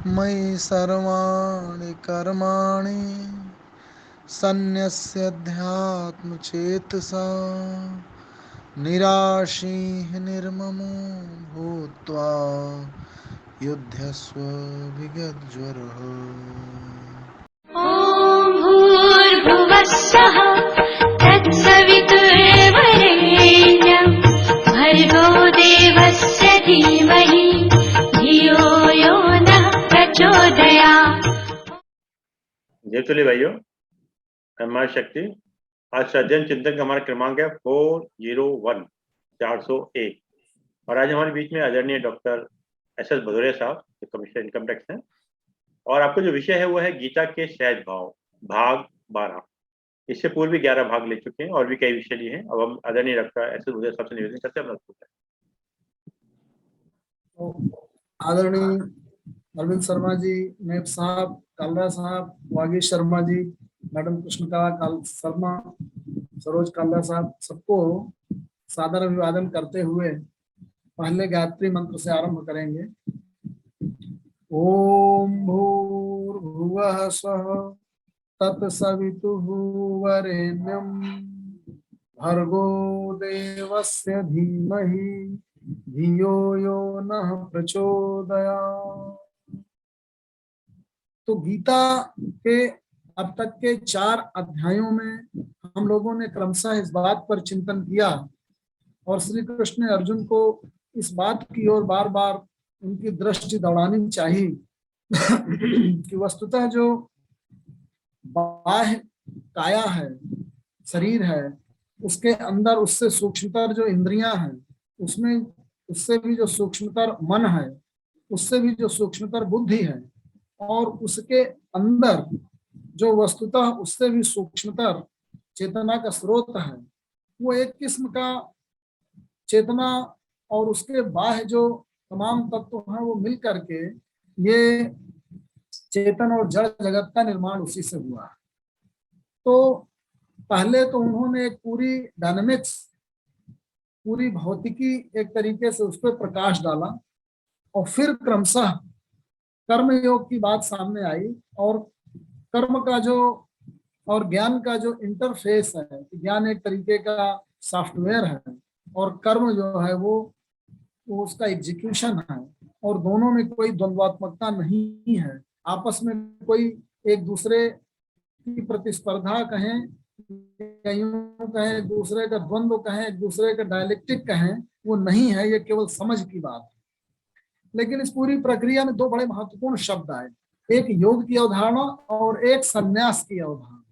मयि सर्वाणि कर्माणि सन्न्यस्याध्यात्मचेतसा निराशीः निर्ममो भूत्वा युध्यस्व विगतज्वरः। ॐ भूर्भुवस्सुः तत्सवितुर्वरेण्यं भर्गो देवस्य धीमहि धियो यो नः प्रचोदयात्। जय तुल्य भाइयों, हमारी शक्ति आज सज्जन चिंतन का हमारा क्रमांक है 401 401 और आज हमारे बीच में आदरणीय डॉक्टर एस.एस. भदौरिया साहब जो कमिश्नर इनकम टैक्स हैं और आपका जो विषय है वो है गीता के सहज भाव भाग 12। इससे पूर्व भी 11 भाग ले चुके हैं और भी कई विषय लिए हैं। अब हम आदरणीय डॉक्टर एस.एस. भदौरिया साहब से निवेदन करते हैं आदरणीय अरविंद शर्मा जी, नेप साहब, कालरा साहब, वागीश शर्मा जी, मैडम कृष्णकला शर्मा, सरोज कालरा साहब, सबको सादर अभिवादन करते हुए पहले गायत्री मंत्र से आरंभ करेंगे। ओम भूर्भुवः स्वः तत्सवितुः वरेण्यं भर्गो देवस्य धीमहि धियो यो नः प्रचोदयात्। तो गीता के अब तक के 4 अध्यायों में हम लोगों ने क्रमशः इस बात पर चिंतन किया और श्री कृष्ण ने अर्जुन को इस बात की ओर बार बार उनकी दृष्टि दौड़ानी चाहिए कि वस्तुतः जो बाह्य काया है, शरीर है, उसके अंदर उससे सूक्ष्मतर जो इंद्रियां हैं, उसमें उससे भी जो सूक्ष्मतर मन है, उससे भी जो सूक्ष्मतर बुद्धि है और उसके अंदर जो वस्तुतः उससे भी सूक्ष्मतर चेतना का स्रोत है, वो एक किस्म का चेतना और उसके बाह्य जो तमाम तत्व हैं वो मिल करके ये चेतन और जड़ जगत का निर्माण उसी से हुआ है। तो पहले तो उन्होंने एक पूरी डायनामिक्स, पूरी भौतिकी एक तरीके से उस पर प्रकाश डाला और फिर क्रमशः कर्म योग की बात सामने आई और कर्म का जो और ज्ञान का जो इंटरफेस है, ज्ञान एक तरीके का सॉफ्टवेयर है और कर्म जो है वो उसका एग्जीक्यूशन है और दोनों में कोई द्वंद्वात्मकता नहीं है, आपस में कोई एक दूसरे की प्रतिस्पर्धा कहें, कहें एक दूसरे का द्वंद्व कहें, एक दूसरे का डायलेक्टिक कहें, वो नहीं है, ये केवल समझ की बात है। लेकिन इस पूरी प्रक्रिया में 2 बड़े महत्वपूर्ण शब्द आए, एक योग की अवधारणा और एक संन्यास की अवधारणा।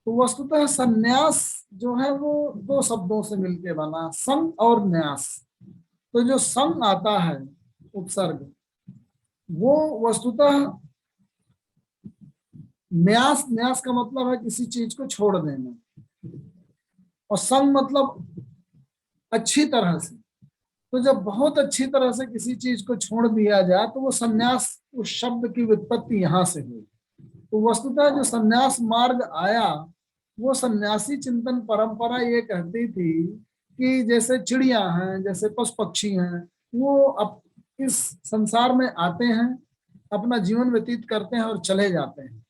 तो वस्तुतः संन्यास जो है वो 2 शब्दों से मिलकर बना, संग और न्यास। तो जो संग आता है उपसर्ग, वो वस्तुतः न्यास, न्यास का मतलब है किसी चीज को छोड़ देना और संग मतलब अच्छी तरह से। तो जब बहुत अच्छी तरह से किसी चीज को छोड़ दिया जाए तो वो संन्यास, उस शब्द की व्युत्पत्ति यहाँ से हुई। तो वस्तुतः जो संन्यास मार्ग आया वो सन्यासी चिंतन परंपरा ये कहती थी कि जैसे चिड़िया हैं, जैसे पशु पक्षी हैं, वो अब इस संसार में आते हैं, अपना जीवन व्यतीत करते हैं और चले जाते हैं।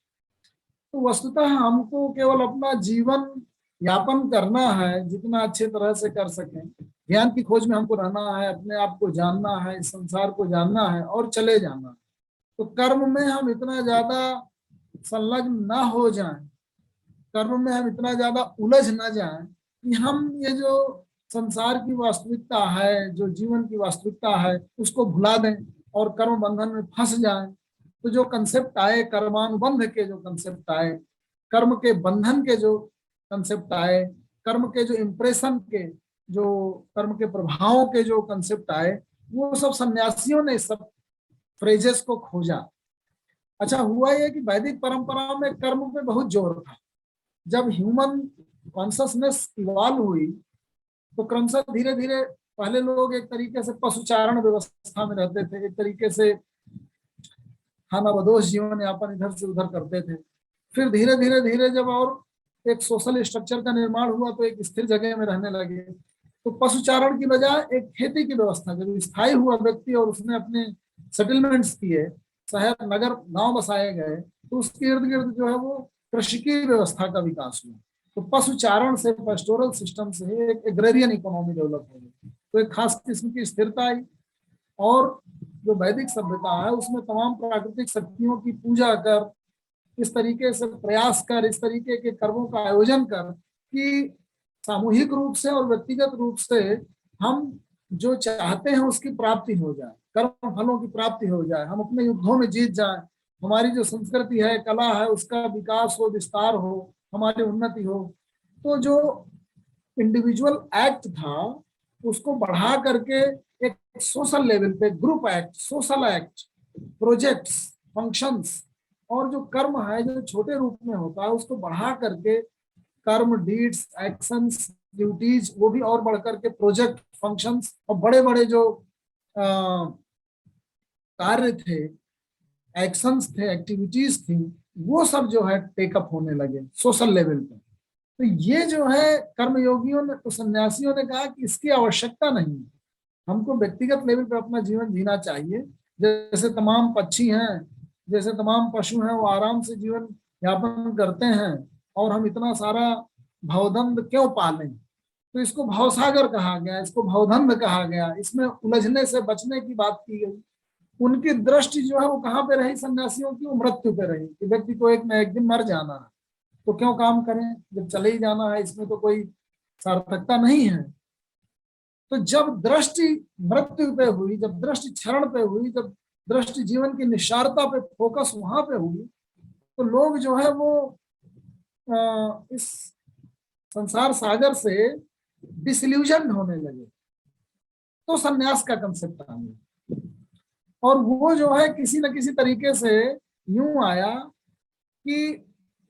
तो वस्तुतः हमको केवल अपना जीवन यापन करना है, जितना अच्छे तरह से कर सकें। ज्ञान की खोज में हमको रहना है, अपने आप को जानना है, इस संसार को जानना है और चले जाना है। तो कर्म में हम इतना ज्यादा संलग्न ना हो जाएं, कर्म में हम इतना ज्यादा उलझ ना जाएं कि हम ये जो संसार की वास्तविकता है, जो जीवन की वास्तविकता है, उसको भुला दें और कर्म बंधन में फंस जाएं। तो जो कंसेप्ट आए, कर्मानुबंध के जो कंसेप्ट आए, कर्म के बंधन के जो कंसेप्ट आए, कर्म के जो इम्प्रेशन के, जो कर्म के प्रभावों के जो कंसेप्ट आए, वो सब सन्यासियों ने सब फ्रेजेस को खोजा। अच्छा, हुआ ये कि वैदिक परंपरा में कर्म पे बहुत जोर था। जब ह्यूमन कॉन्शसनेस इवॉल्व हुई तो क्रमशः धीरे धीरे पहले लोग एक तरीके से पशुचारण व्यवस्था में रहते थे, एक तरीके से खाना बदोश जीवन यापन इधर से उधर करते थे। फिर धीरे धीरे धीरे जब और एक सोशल स्ट्रक्चर का निर्माण हुआ तो एक स्थिर जगह में रहने लगे। तो पशुचारण की बजाय एक खेती की व्यवस्था, जब स्थायी हुआ व्यक्ति और उसने अपने सेटलमेंट्स किए शहर नगर गांव बसाए गए तो उसके इर्द गिर्द जो है वो कृषि की व्यवस्था का विकास हुआ। तो पशुचारण से, पेस्टोरल सिस्टम से एक एग्रेरियन इकोनॉमी डेवलप हो गई, तो एक खास किस्म की स्थिरता आई। और जो वैदिक सभ्यता है उसमें तमाम प्राकृतिक शक्तियों की पूजा कर, इस तरीके से प्रयास कर, इस तरीके के कर्मों का आयोजन कर कि सामूहिक रूप से और व्यक्तिगत रूप से हम जो चाहते हैं उसकी प्राप्ति हो जाए, कर्म फलों की प्राप्ति हो जाए, हम अपने युद्धों में जीत जाए, हमारी जो संस्कृति है, कला है, उसका विकास हो, विस्तार हो, हमारी उन्नति हो। तो जो इंडिविजुअल एक्ट था उसको बढ़ा करके एक सोशल लेवल पे group act, social act, projects, functions और जो कर्म है जो छोटे रूप में होता है उसको बढ़ा करके कर्म, डीड्स, एक्शंस, ड्यूटीज, वो भी और बढ़ करके प्रोजेक्ट, फंक्शंस और बड़े बड़े जो कार्य थे, एक्शंस थे, एक्टिविटीज थी, वो सब जो है टेकअप होने लगे सोशल लेवल पे। तो ये जो है कर्मयोगियों ने, तो सन्यासियों ने कहा कि इसकी आवश्यकता नहीं है, हमको व्यक्तिगत लेवल पे अपना जीवन जीना चाहिए। जैसे तमाम पक्षी हैं, जैसे तमाम पशु हैं, वो आराम से जीवन यापन करते हैं और हम इतना सारा भवदंड क्यों पालें। तो इसको भवसागर कहा गया, इसको भवदंड कहा गया, इसमें उलझने से बचने की बात की गई। उनकी दृष्टि जो है वो कहाँ पे रही सन्यासियों की, वो मृत्यु पे रही कि व्यक्ति को एक न एक दिन मर जाना है, तो क्यों काम करें जब चले ही जाना है, इसमें तो कोई सार्थकता नहीं है। तो जब दृष्टि मृत्यु पे हुई, जब दृष्टि क्षरण पे हुई, जब दृष्टि जीवन की निस्सारता पे फोकस वहां पे हुई, तो लोग जो है वो इस संसार सागर से डिसल्यूजन होने लगे। तो सन्यास का कंसेप्ट आ गया और वो जो है किसी न किसी तरीके से यूं आया कि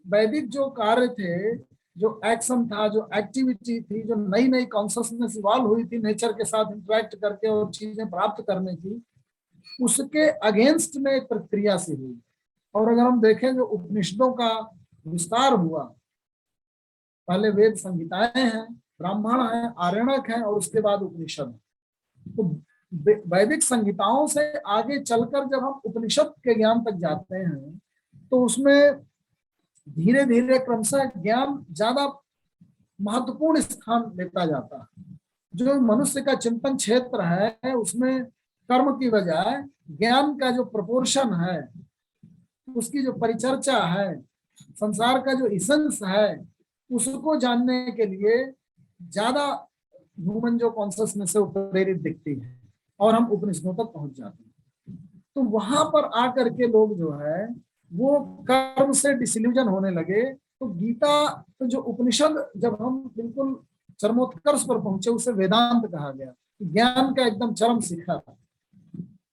वैदिक जो कार्य थे, जो एक्शन था, जो एक्टिविटी थी, जो नई नई कॉन्शियसनेस इवॉल्व हुई थी नेचर के साथ इंटरेक्ट करके और चीजें प्राप्त करने की, उसके अगेंस्ट में एक प्रक्रिया से हुई। और अगर हम देखें जो उपनिषदों का विस्तार हुआ, पहले वेद संहिताएं हैं, ब्राह्मण है, आरण्यक है और उसके बाद उपनिषद। तो वैदिक संहिताओं से आगे चलकर जब हम उपनिषद के ज्ञान तक जाते हैं तो उसमें धीरे धीरे क्रमशः ज्ञान ज्यादा महत्वपूर्ण स्थान लेता जाता है। जो मनुष्य का चिंतन क्षेत्र है उसमें कर्म की बजाय ज्ञान का जो प्रोपोर्शन है, उसकी जो परिचर्चा है, संसार का जो इसेंस है, उसको जानने के लिए ज्यादा ह्यूमन जो कॉन्शियसनेस है वो प्रेरित दिखती है और हम उपनिषदों तक पहुंच जाते हैं। तो वहां पर आकर के लोग जो है वो कर्म से डिसल्यूजन होने लगे। तो गीता, तो जो उपनिषद जब हम बिल्कुल चरमोत्कर्ष पर पहुंचे उसे वेदांत कहा गया, ज्ञान का एकदम चरम शिखर।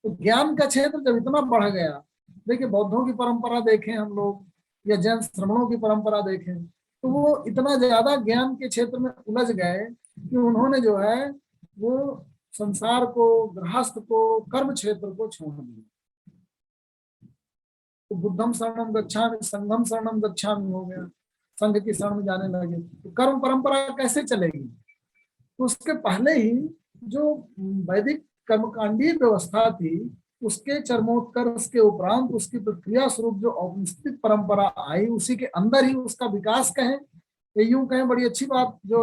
तो ज्ञान का क्षेत्र जब इतना बढ़ गया, देखिए बौद्धों की परंपरा देखें हम लोग या जैन श्रमणों की परंपरा देखें, तो वो इतना ज्यादा ज्ञान के क्षेत्र में उलझ गए कि उन्होंने जो है वो संसार को, गृहस्थ को, कर्म क्षेत्र को छोड़ दिया। तो बुद्धम शरणम गच्छामि, संघम शरणम गच्छामि हो गया, संघ की शरण में जाने लगे। तो कर्म परंपरा कैसे चलेगी? तो उसके पहले ही जो वैदिक कर्मकांडीय व्यवस्था थी उसके चरमोत्कर्ष के उपरांत उसकी प्रक्रिया स्वरूप जो औपनिषदिक परंपरा आई, उसी के अंदर ही उसका विकास कहें, यूं कहें। बड़ी अच्छी बात जो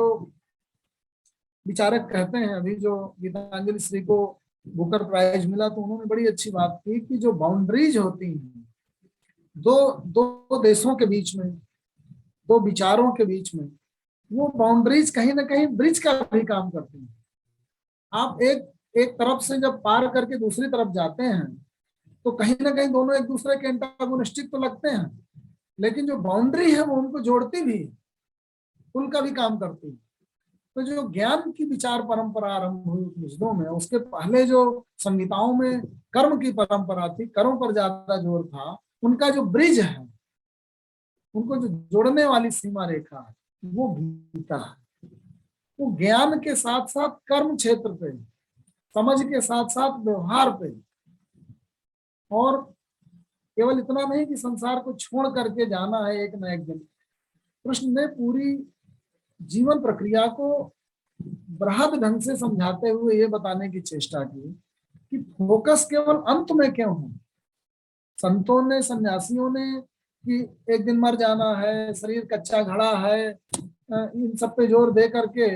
विचारक कहते हैं, अभी जो गीतांजलि श्री को बुकर प्राइज मिला तो उन्होंने बड़ी अच्छी बात की कि जो बाउंड्रीज होती हैं दो देशों के बीच में, दो विचारों के बीच में, वो बाउंड्रीज कहीं ना कहीं ब्रिज का भी काम करती हैं। आप एक तरफ से जब पार करके दूसरी तरफ जाते हैं तो कहीं ना कहीं दोनों एक दूसरे के एंटागोनिस्टिक तो लगते हैं, लेकिन जो बाउंड्री है वो उनको जोड़ती भी, पुल का भी काम करती है। तो जो ज्ञान की विचार परंपरा आरंभ हुई उपनिषदों में, उसके पहले जो संहिताओं में कर्म की परंपरा थी, कर्म पर ज्यादा जोर था, उनका जो ब्रिज है, उनको जो जोड़ने वाली सीमा रेखा है, वो गीता है। वो ज्ञान के साथ साथ कर्म क्षेत्र पे, समझ के साथ साथ व्यवहार पे, और केवल इतना नहीं कि संसार को छोड़ करके जाना है एक न एक दिन। कृष्ण ने पूरी जीवन प्रक्रिया को बृहद ढंग से समझाते हुए ये बताने की चेष्टा की कि फोकस केवल अंत में क्यों है, संतों ने, सन्यासियों ने कि एक दिन मर जाना है, शरीर कच्चा घड़ा है, इन सब पे जोर दे करके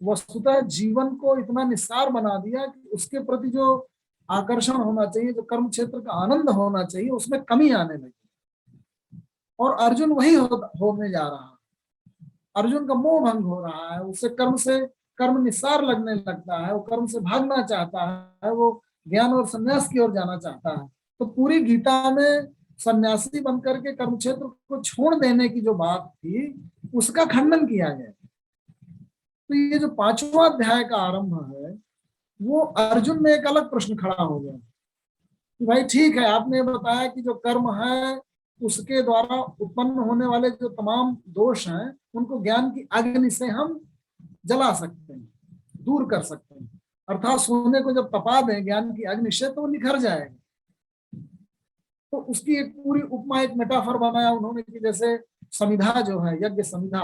वस्तुतः जीवन को इतना निस्सार बना दिया कि उसके प्रति जो आकर्षण होना चाहिए, जो कर्म क्षेत्र का आनंद होना चाहिए, उसमें कमी आने लगी। और अर्जुन वही होने जा रहा है। अर्जुन का मोह भंग हो रहा है, उससे कर्म निस्सार लगने लगता है, वो कर्म से भागना चाहता है, वो ज्ञान और संन्यास की ओर जाना चाहता है। तो पूरी गीता में सन्यासी बनकर के कर्म क्षेत्र को छोड़ देने की जो बात थी उसका खंडन किया गया। तो ये जो 5वां अध्याय का आरंभ है, वो अर्जुन में एक अलग प्रश्न खड़ा हो गया कि भाई ठीक है, आपने बताया कि जो कर्म है उसके द्वारा उत्पन्न होने वाले जो तमाम दोष हैं उनको ज्ञान की अग्नि से हम जला सकते हैं, दूर कर सकते हैं। अर्थात सोने को जब तपा दें ज्ञान की अग्नि से तो वो निखर जाएगा। तो उसकी एक पूरी उपमा, एक मेटाफर बनाया उन्होंने कि जैसे समिधा जो है, यज्ञ समिधा,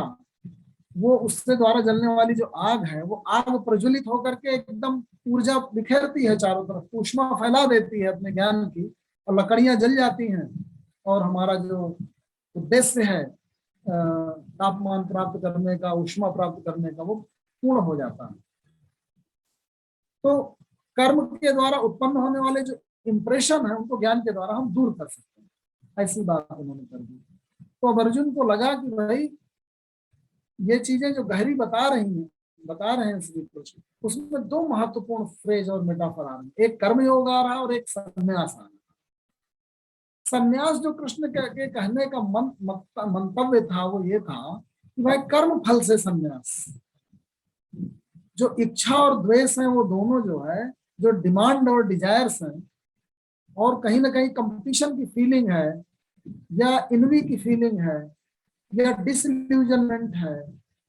वो उससे द्वारा जलने वाली जो आग है, वो आग प्रज्वलित होकर के एकदम ऊर्जा बिखेरती है चारों तरफ, ऊष्मा फैला देती है अपने ज्ञान की, और लकड़ियां जल जाती हैं, और हमारा जो उद्देश्य है तापमान प्राप्त करने का, ऊष्मा प्राप्त करने का, वो पूर्ण हो जाता है। तो कर्म के द्वारा उत्पन्न होने वाले जो इंप्रेशन है उनको ज्ञान के द्वारा हम दूर कर सकते हैं, ऐसी बात उन्होंने कर दी। तो अब अर्जुन को लगा कि भाई ये चीजें जो गहरी बता रहे हैं श्री कृष्ण, उसमें 2 महत्वपूर्ण फ्रेज और मेटाफर आ रहे हैं, एक कर्मयोग आ रहा है और एक संन्यास आ रहा है। संन्यास जो कृष्ण के कहने का मंतव्य था वो ये था कि भाई कर्म फल से संन्यास, जो इच्छा और द्वेष है वो दोनों जो है, जो डिमांड और डिजायर्स हैं, और कहीं ना कहीं कंपटीशन की फीलिंग है, या इनवी की फीलिंग है, या डिसइल्यूजनमेंट है,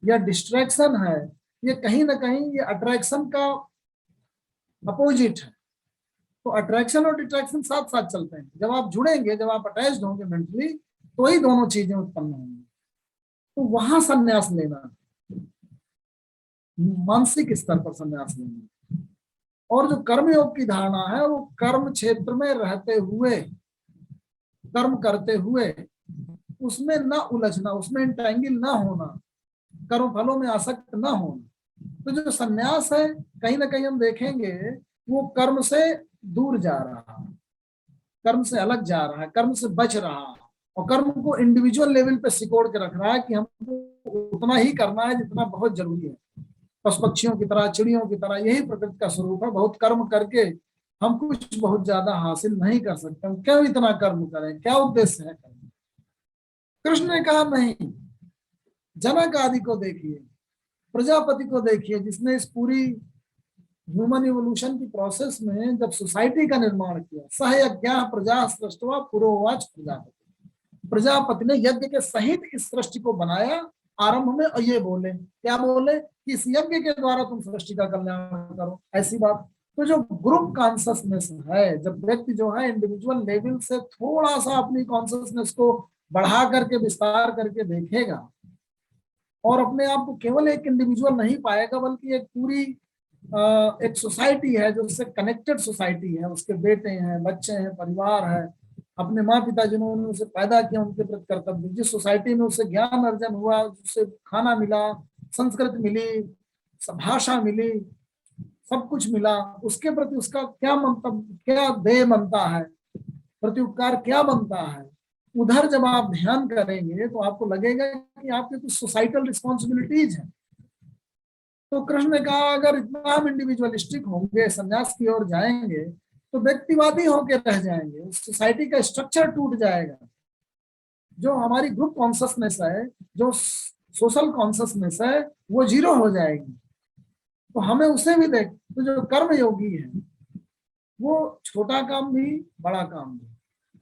या डिस्ट्रैक्शन है, ये कहीं ना कहीं ये अट्रैक्शन का अपोजिट है। तो अट्रैक्शन और डिस्ट्रैक्शन साथ साथ चलते हैं। जब आप जुड़ेंगे, जब आप अटैच्ड होंगे मेंटली, तो ही दोनों चीजें उत्पन्न होंगी। तो वहां संन्यास लेना, मानसिक स्तर पर संन्यास लेना। और जो कर्मयोग की धारणा है वो कर्म क्षेत्र में रहते हुए, कर्म करते हुए उसमें न उलझना, उसमें इंटैंगल ना होना, कर्म फलों में आसक्त ना होना। तो जो संन्यास है कहीं ना कहीं हम देखेंगे वो कर्म से दूर जा रहा है, कर्म से अलग जा रहा है, कर्म से बच रहा है, और कर्म को इंडिविजुअल लेवल पे सिकोड़ के रख रहा है कि हमको उतना ही करना है जितना बहुत जरूरी है। पशु पक्षियों की तरह, चिड़ियों की तरह, यही प्रकृति का स्वरूप है। बहुत कर्म करके हम कुछ बहुत ज्यादा हासिल नहीं कर सकते, हम क्यों इतना कर्म करें, क्या उद्देश्य है कर्म। कृष्ण ने कहा नहीं, जनक आदि को देखिए, प्रजापति को देखिए, जिसने इस पूरी ह्यूमन इवोल्यूशन की प्रोसेस में जब सोसाइटी का निर्माण किया। सहयज्ञ प्रजा सृष्टवा पुरोवाच प्रजापति, प्रजापति ने यज्ञ के सहित इस सृष्टि को बनाया। आरंभ में ये बोले, क्या बोले कि इस यज्ञ के द्वारा तुम सृष्टि का कल्याण करो, ऐसी बात। तो जो ग्रुप कॉन्शियसनेस है, जब व्यक्ति जो है इंडिविजुअल लेवल से थोड़ा सा अपनी कॉन्शियसनेस को बढ़ा करके, विस्तार करके देखेगा, और अपने आप को केवल एक इंडिविजुअल नहीं पाएगा, बल्कि एक पूरी एक सोसाइटी है जो उससे कनेक्टेड सोसाइटी है, उसके बेटे हैं, बच्चे हैं, परिवार है, अपने माँ पिता जिन्होंने उसे पैदा किया उनके प्रति कर्तव्य, जिस सोसाइटी में उसे ज्ञान अर्जन हुआ, उसे खाना मिला, संस्कृति मिली, भाषा मिली, सब कुछ मिला, उसके प्रति उसका क्या मंतव्य, क्या देय बनता है, प्रत्युपकार क्या बनता है, उधर जब आप ध्यान करेंगे तो आपको लगेगा कि आपके कुछ सोसाइटल रिस्पॉन्सिबिलिटीज हैं। तो कृष्ण ने कहा अगर इतना हम इंडिविजुअलिस्टिक होंगे, संन्यास की ओर जाएंगे, तो व्यक्तिवादी होकर रह जाएंगे, सोसाइटी का स्ट्रक्चर टूट जाएगा। जो हमारी ग्रुप कॉन्शियसनेस है, जो सोशल कॉन्शियसनेस है, वो जीरो हो जाएगी। तो हमें उसे भी देख, तो जो कर्म योगी है वो छोटा काम भी बड़ा काम भी,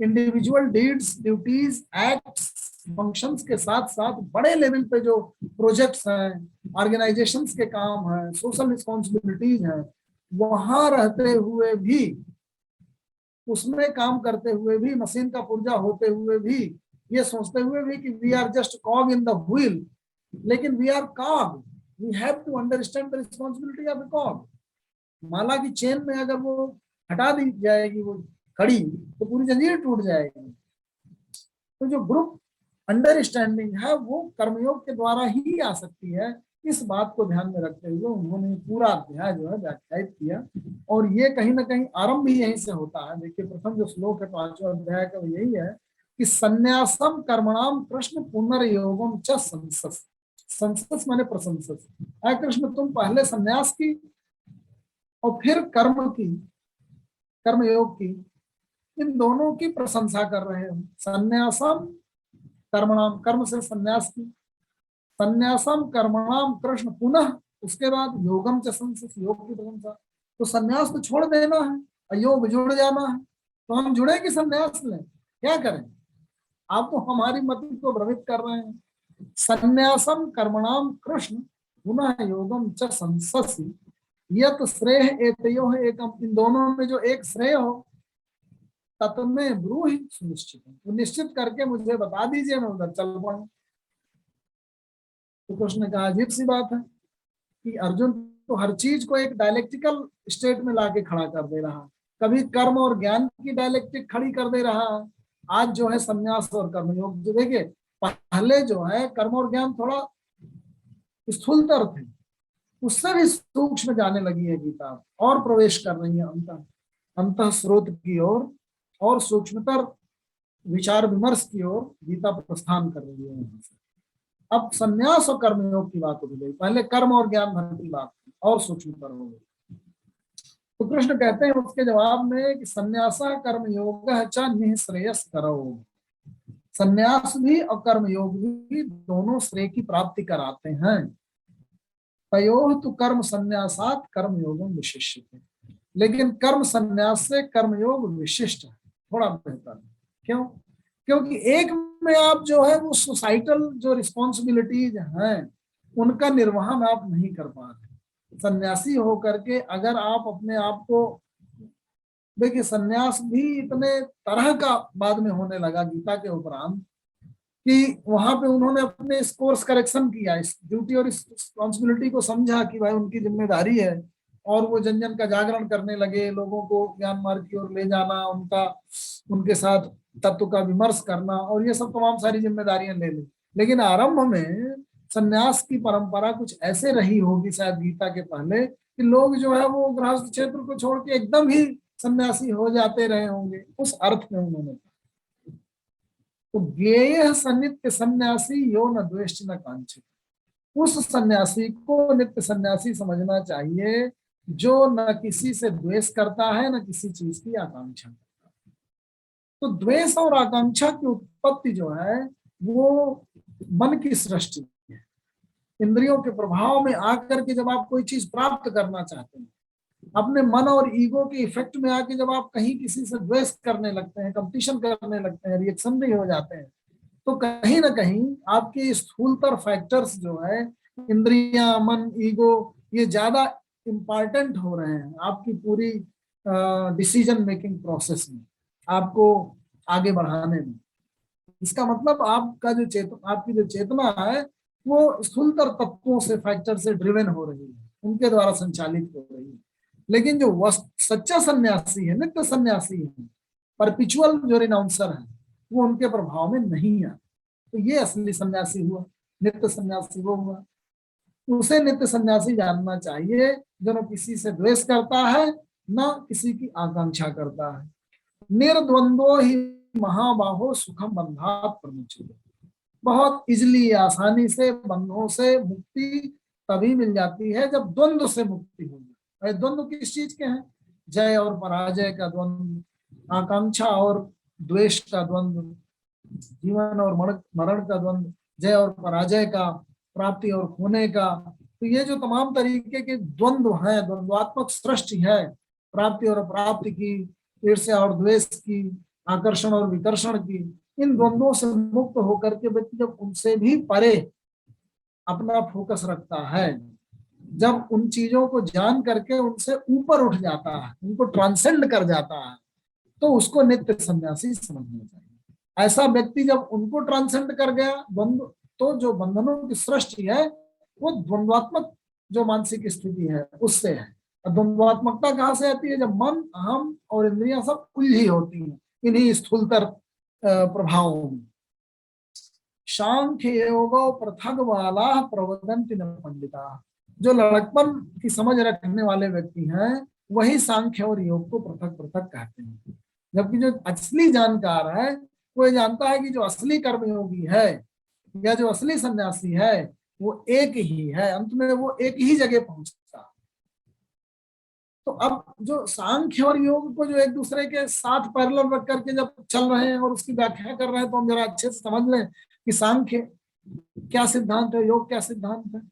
individual deeds, duties, acts, functions के साथ साथ बड़े लेवल पे जो प्रोजेक्ट्स हैं, ऑर्गेनाइजेशंस के काम हैं, सोशल रिस्पॉन्सिबिलिटीज हैं, वहां रहते हुए भी, उसमें काम करते हुए भी, मशीन का पुर्जा होते हुए भी, ये सोचते हुए भी कि we are just cog in the wheel, लेकिन we are cog, we have to understand the responsibility of a cog. माला की चेन में अगर वो हटा दी जाएगी, वो खड़ी तो पूरी जंजीर टूट जाएगी। तो जो ग्रुप अंडरस्टैंडिंग है वो कर्मयोग के द्वारा ही आ सकती है। इस बात को ध्यान में रखते हुए उन्होंने पूरा अध्याय जो है व्याख्यायित किया, और ये कहीं ना कहीं आरंभ भी यहीं से होता है। देखिए प्रथम जो श्लोक है 5वें अध्याय का वो यही है कि संन्यासम कर्मणाम कृष्ण पुनर्योगम च संसस। संसस माने प्रशंसस। कृष्ण तुम पहले संन्यास की और फिर कर्म की, कर्मयोग की, इन दोनों की प्रशंसा कर रहे हो। संन्यासम कर्मणाम, कर्म से संन्यास की, संन्यासम कर्मणाम कृष्ण पुनः, उसके बाद योगम च संसस, योग की प्रशंसा। तो संन्यास तो छोड़ देना है और योग जुड़ जाना है। तो हम जुड़े कि संन्यास लें, क्या करें? आप तो हमारी मति को भ्रमित कर रहे हैं। संन्यासम कर्मणाम कृष्ण पुनः योगम च संससि यत श्रेय एतयोः एकम, इन दोनों में जो एक श्रेय हो तत्में ब्रूहि सुनिश्चित, तो निश्चित करके मुझे बता दीजिए, मैं उधर चल पड़ूं। तो कृष्ण ने कहा अजीब सी बात है कि अर्जुन तो हर चीज को एक डायलेक्टिकल स्टेट में लाके खड़ा कर दे रहा, कभी कर्म और ज्ञान की डायलेक्टिक खड़ी कर दे रहा, आज जो है संन्यास और कर्मयोग। जो देखिए पहले जो है कर्म और ज्ञान थोड़ा स्थूलतर थे, उससे भी सूक्ष्म जाने लगी है गीता, और प्रवेश कर रही है अंतः स्रोत की ओर, और सूक्ष्मतर विचार विमर्श की ओर गीता प्रस्थान कर रही है यहाँ से। अब संन्यास और कर्मयोग की बात हो गई, पहले कर्म और ज्ञान भर की बात और सूक्ष्मतर हो गई। तो कृष्ण कहते हैं उसके जवाब में कि संन्यासा कर्मयोग च निःश्रेयस करो, संन्यास भी और कर्मयोग भी दोनों श्रेय की प्राप्ति कराते हैं। तयोः तु कर्म संन्यासात कर्मयोगम विशिष्ट, लेकिन कर्म संन्यास से कर्मयोग विशिष्ट है, थोड़ा बेहतर है। क्यों? क्योंकि एक में आप जो है वो सोसाइटल जो रिस्पॉन्सिबिलिटीज हैं उनका निर्वहन आप नहीं कर पा रहे। सन्यासी होकर के अगर आप अपने आप को, देखिए सन्यास भी इतने तरह का बाद में होने लगा गीता के उपरांत कि वहां पे उन्होंने अपने इस कोर्स करेक्शन किया, इस ड्यूटी और इस रिस्पॉन्सिबिलिटी को समझा कि भाई उनकी जिम्मेदारी है, और वो जन जन का जागरण करने लगे, लोगों को ज्ञान मार्ग की ओर ले जाना, उनके साथ तत्व का विमर्श करना, और ये सब तमाम सारी जिम्मेदारियां ले ली। लेकिन आरंभ में संन्यास की परंपरा कुछ ऐसे रही होगी शायद गीता के पहले कि लोग जो है वो गृहस्थ क्षेत्र को छोड़ के एकदम ही सन्यासी हो जाते रहे होंगे, उस अर्थ में उन्होंने। तो ज्ञेय सन्नित्य सन्यासी यो न द्वेष्ट न कांक्षित, उस सन्यासी को नित्य सन्यासी समझना चाहिए जो न किसी से द्वेष करता है न किसी चीज की आकांक्षा करता है। तो द्वेष और आकांक्षा की उत्पत्ति जो है वो मन की सृष्टि है। इंद्रियों के प्रभाव में आकर के जब आप कोई चीज प्राप्त करना चाहते हैं, अपने मन और ईगो के इफेक्ट में आके जब आप कहीं किसी से द्वेष करने लगते हैं, कंपटीशन करने लगते हैं, रिएक्शन भी हो जाते हैं, तो कहीं ना कहीं आपके स्थूलतर फैक्टर्स जो है, इंद्रियां, मन, ईगो, ये ज्यादा इम्पॉर्टेंट हो रहे हैं आपकी पूरी डिसीजन मेकिंग प्रोसेस में, आपको आगे बढ़ाने में। इसका मतलब आपका जो आपकी जो चेतना है वो स्थूलतर तत्वों से, फैक्टर से ड्रिवन हो रही है, उनके द्वारा संचालित हो रही है। लेकिन जो सच्चा सन्यासी है, नित्य सन्यासी है, परपिचुअल जो रिनाउंसर है, वो उनके प्रभाव में नहीं आता। तो ये असली सन्यासी हुआ, नित्य सन्यासी वो हुआ। उसे नित्य सन्यासी जानना चाहिए जो न किसी से द्वेष करता है न किसी की आकांक्षा करता है। निर्द्वंद्वो ही महाबाहो सुखम बंधात प्रमुचित, बहुत इजली, आसानी से बंधों से मुक्ति तभी मिल जाती है जब द्वंद्व से मुक्ति हो जाए। द्वंद्व किस चीज के हैं? जय और पराजय का द्वंद्व, आकांक्षा और द्वेष का द्वंद्व, जीवन और मरण का द्वंद्व, जय और पराजय का, प्राप्ति और खोने का। तो ये जो तमाम तरीके के द्वंद्व हैं, द्वंद्वात्मक सृष्टि है, प्राप्ति और अप्राप्ति की, ईर्ष्या और द्वेष की, आकर्षण और विकर्षण की, इन द्वंद्वों से मुक्त होकर के व्यक्ति जब उनसे भी परे अपना फोकस रखता है, जब उन चीजों को जान करके उनसे ऊपर उठ जाता है, उनको ट्रांसेंड कर जाता है, तो उसको नित्य सन्यासी समझना चाहिए। ऐसा व्यक्ति जब उनको ट्रांसेंड कर गया द्वंद्व, तो जो बंधनों की सृष्टि है वो द्वंद्वात्मक जो मानसिक स्थिति है उससे है, द्वंद्वात्मकता कहाँ से आती है? जब मन, अहम और इंद्रियां सब उलझी होती हैं इन्हीं स्थूलतर प्रभावों में। सांख्य योगो पृथक वाला प्रवदंति न पंडिता। जो लड़कपन की समझ रखने वाले व्यक्ति हैं वही सांख्य और योग को पृथक पृथक कहते हैं, जबकि जो असली जानकार है वो ये जानता है कि जो असली कर्मयोगी है या जो असली सन्यासी है वो एक ही है, अंत में वो एक ही जगह पहुंचता। तो अब जो सांख्य और योग को जो एक दूसरे के साथ पैरेलल रख करके जब चल रहे हैं और उसकी व्याख्या कर रहे हैं, तो हम जरा अच्छे से समझ लें कि सांख्य क्या सिद्धांत है, योग क्या सिद्धांत है।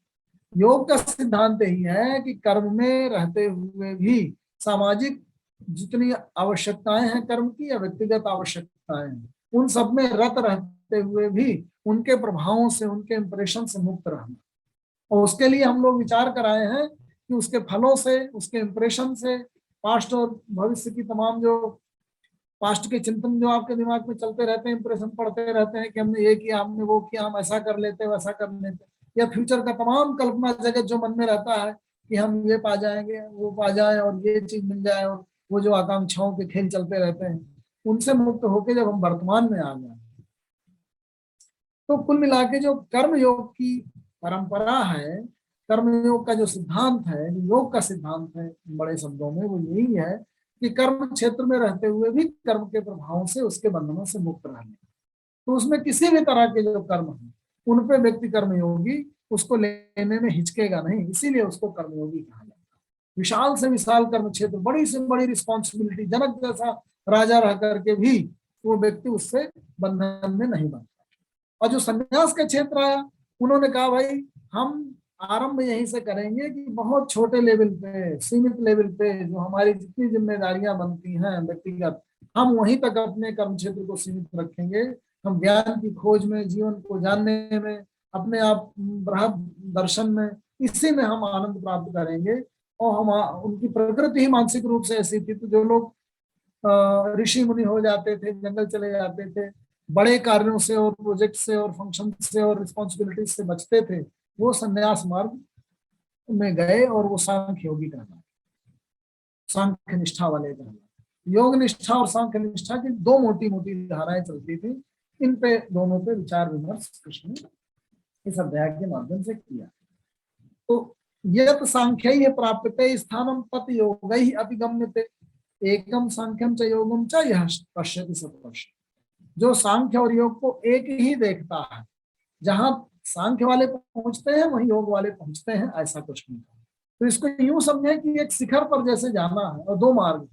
योग का सिद्धांत ही है कि कर्म में रहते हुए भी सामाजिक जितनी आवश्यकताएं हैं कर्म की या व्यक्तिगत आवश्यकताएं हैं, उन सब में रत रहते हुए भी उनके प्रभावों से, उनके इंप्रेशन से मुक्त रहना। और उसके लिए हम लोग विचार कराए हैं कि उसके फलों से, उसके इंप्रेशन से, पास्ट और भविष्य की तमाम जो पास्ट के चिंतन जो आपके दिमाग में चलते रहते हैं, इंप्रेशन पड़ते रहते हैं कि हमने ये किया, हमने वो किया, हम ऐसा कर लेते, वैसा कर लेते, या फ्यूचर का तमाम कल्पना जगत जो मन में रहता है कि हम ये पा जाएंगे, वो पा जाए और ये चीज मिल जाए, और वो जो आकांक्षाओं के खेल चलते रहते हैं, उनसे मुक्त होकर जब हम वर्तमान में आ जाए, तो कुल मिला के जो कर्म योग की परंपरा है, कर्म योग का जो सिद्धांत है, योग का सिद्धांत है बड़े शब्दों में, वो यही है कि कर्म क्षेत्र में रहते हुए भी कर्म के प्रभावों से, उसके बंधनों से मुक्त रहने। तो उसमें किसी भी तरह के जो कर्म है उन पे व्यक्ति कर्मयोगी उसको लेने में हिचकेगा नहीं, इसीलिए उसको कर्मयोगी कहा जाता है। विशाल से विशाल कर्म क्षेत्र, बड़ी से बड़ी रिस्पॉन्सिबिलिटी, जनक जैसा राजा रह करके भी वो व्यक्ति उससे बंधन में नहीं बनता। और जो संन्यास का क्षेत्र आया, उन्होंने कहा भाई हम आरंभ यहीं से करेंगे कि बहुत छोटे लेवल पे, सीमित लेवल पे जो हमारी जितनी जिम्मेदारियां बनती हैं व्यक्तिगत, हम वहीं तक अपने कर्म क्षेत्र को सीमित रखेंगे। हम ज्ञान की खोज में, जीवन को जानने में, अपने आप बृहद दर्शन में, इसी में हम आनंद प्राप्त करेंगे। और हम, उनकी प्रकृति ही मानसिक रूप से ऐसी थी, तो जो लोग ऋषि मुनि हो जाते थे, जंगल चले जाते थे, बड़े कार्यों से और प्रोजेक्ट से और फंक्शन से और रिस्पॉन्सिबिलिटी से बचते थे, वो संन्यास मार्ग में गए और वो सांख्य योगी कहलाए, सांख्य निष्ठा वाले कहलाए। योग निष्ठा और सांख्य निष्ठा की दो मोटी मोटी धाराएं चलती थी, इन पे दोनों पे विचार विमर्श कृष्ण ने इस अध्याय के माध्यम से किया। तो यत सांख्य प्राप्यते स्थानम तत् योगैः अभिगम्यते एकम सांख्यम च योगम च यः पश्यति स पश्यति। जो सांख्य और योग को एक ही देखता है, जहां सांख्य वाले पहुंचते हैं वहीं योग वाले पहुंचते हैं, ऐसा कुछ नहीं। तो इसको यूं समझें कि एक शिखर पर जैसे जाना है और दो मार्ग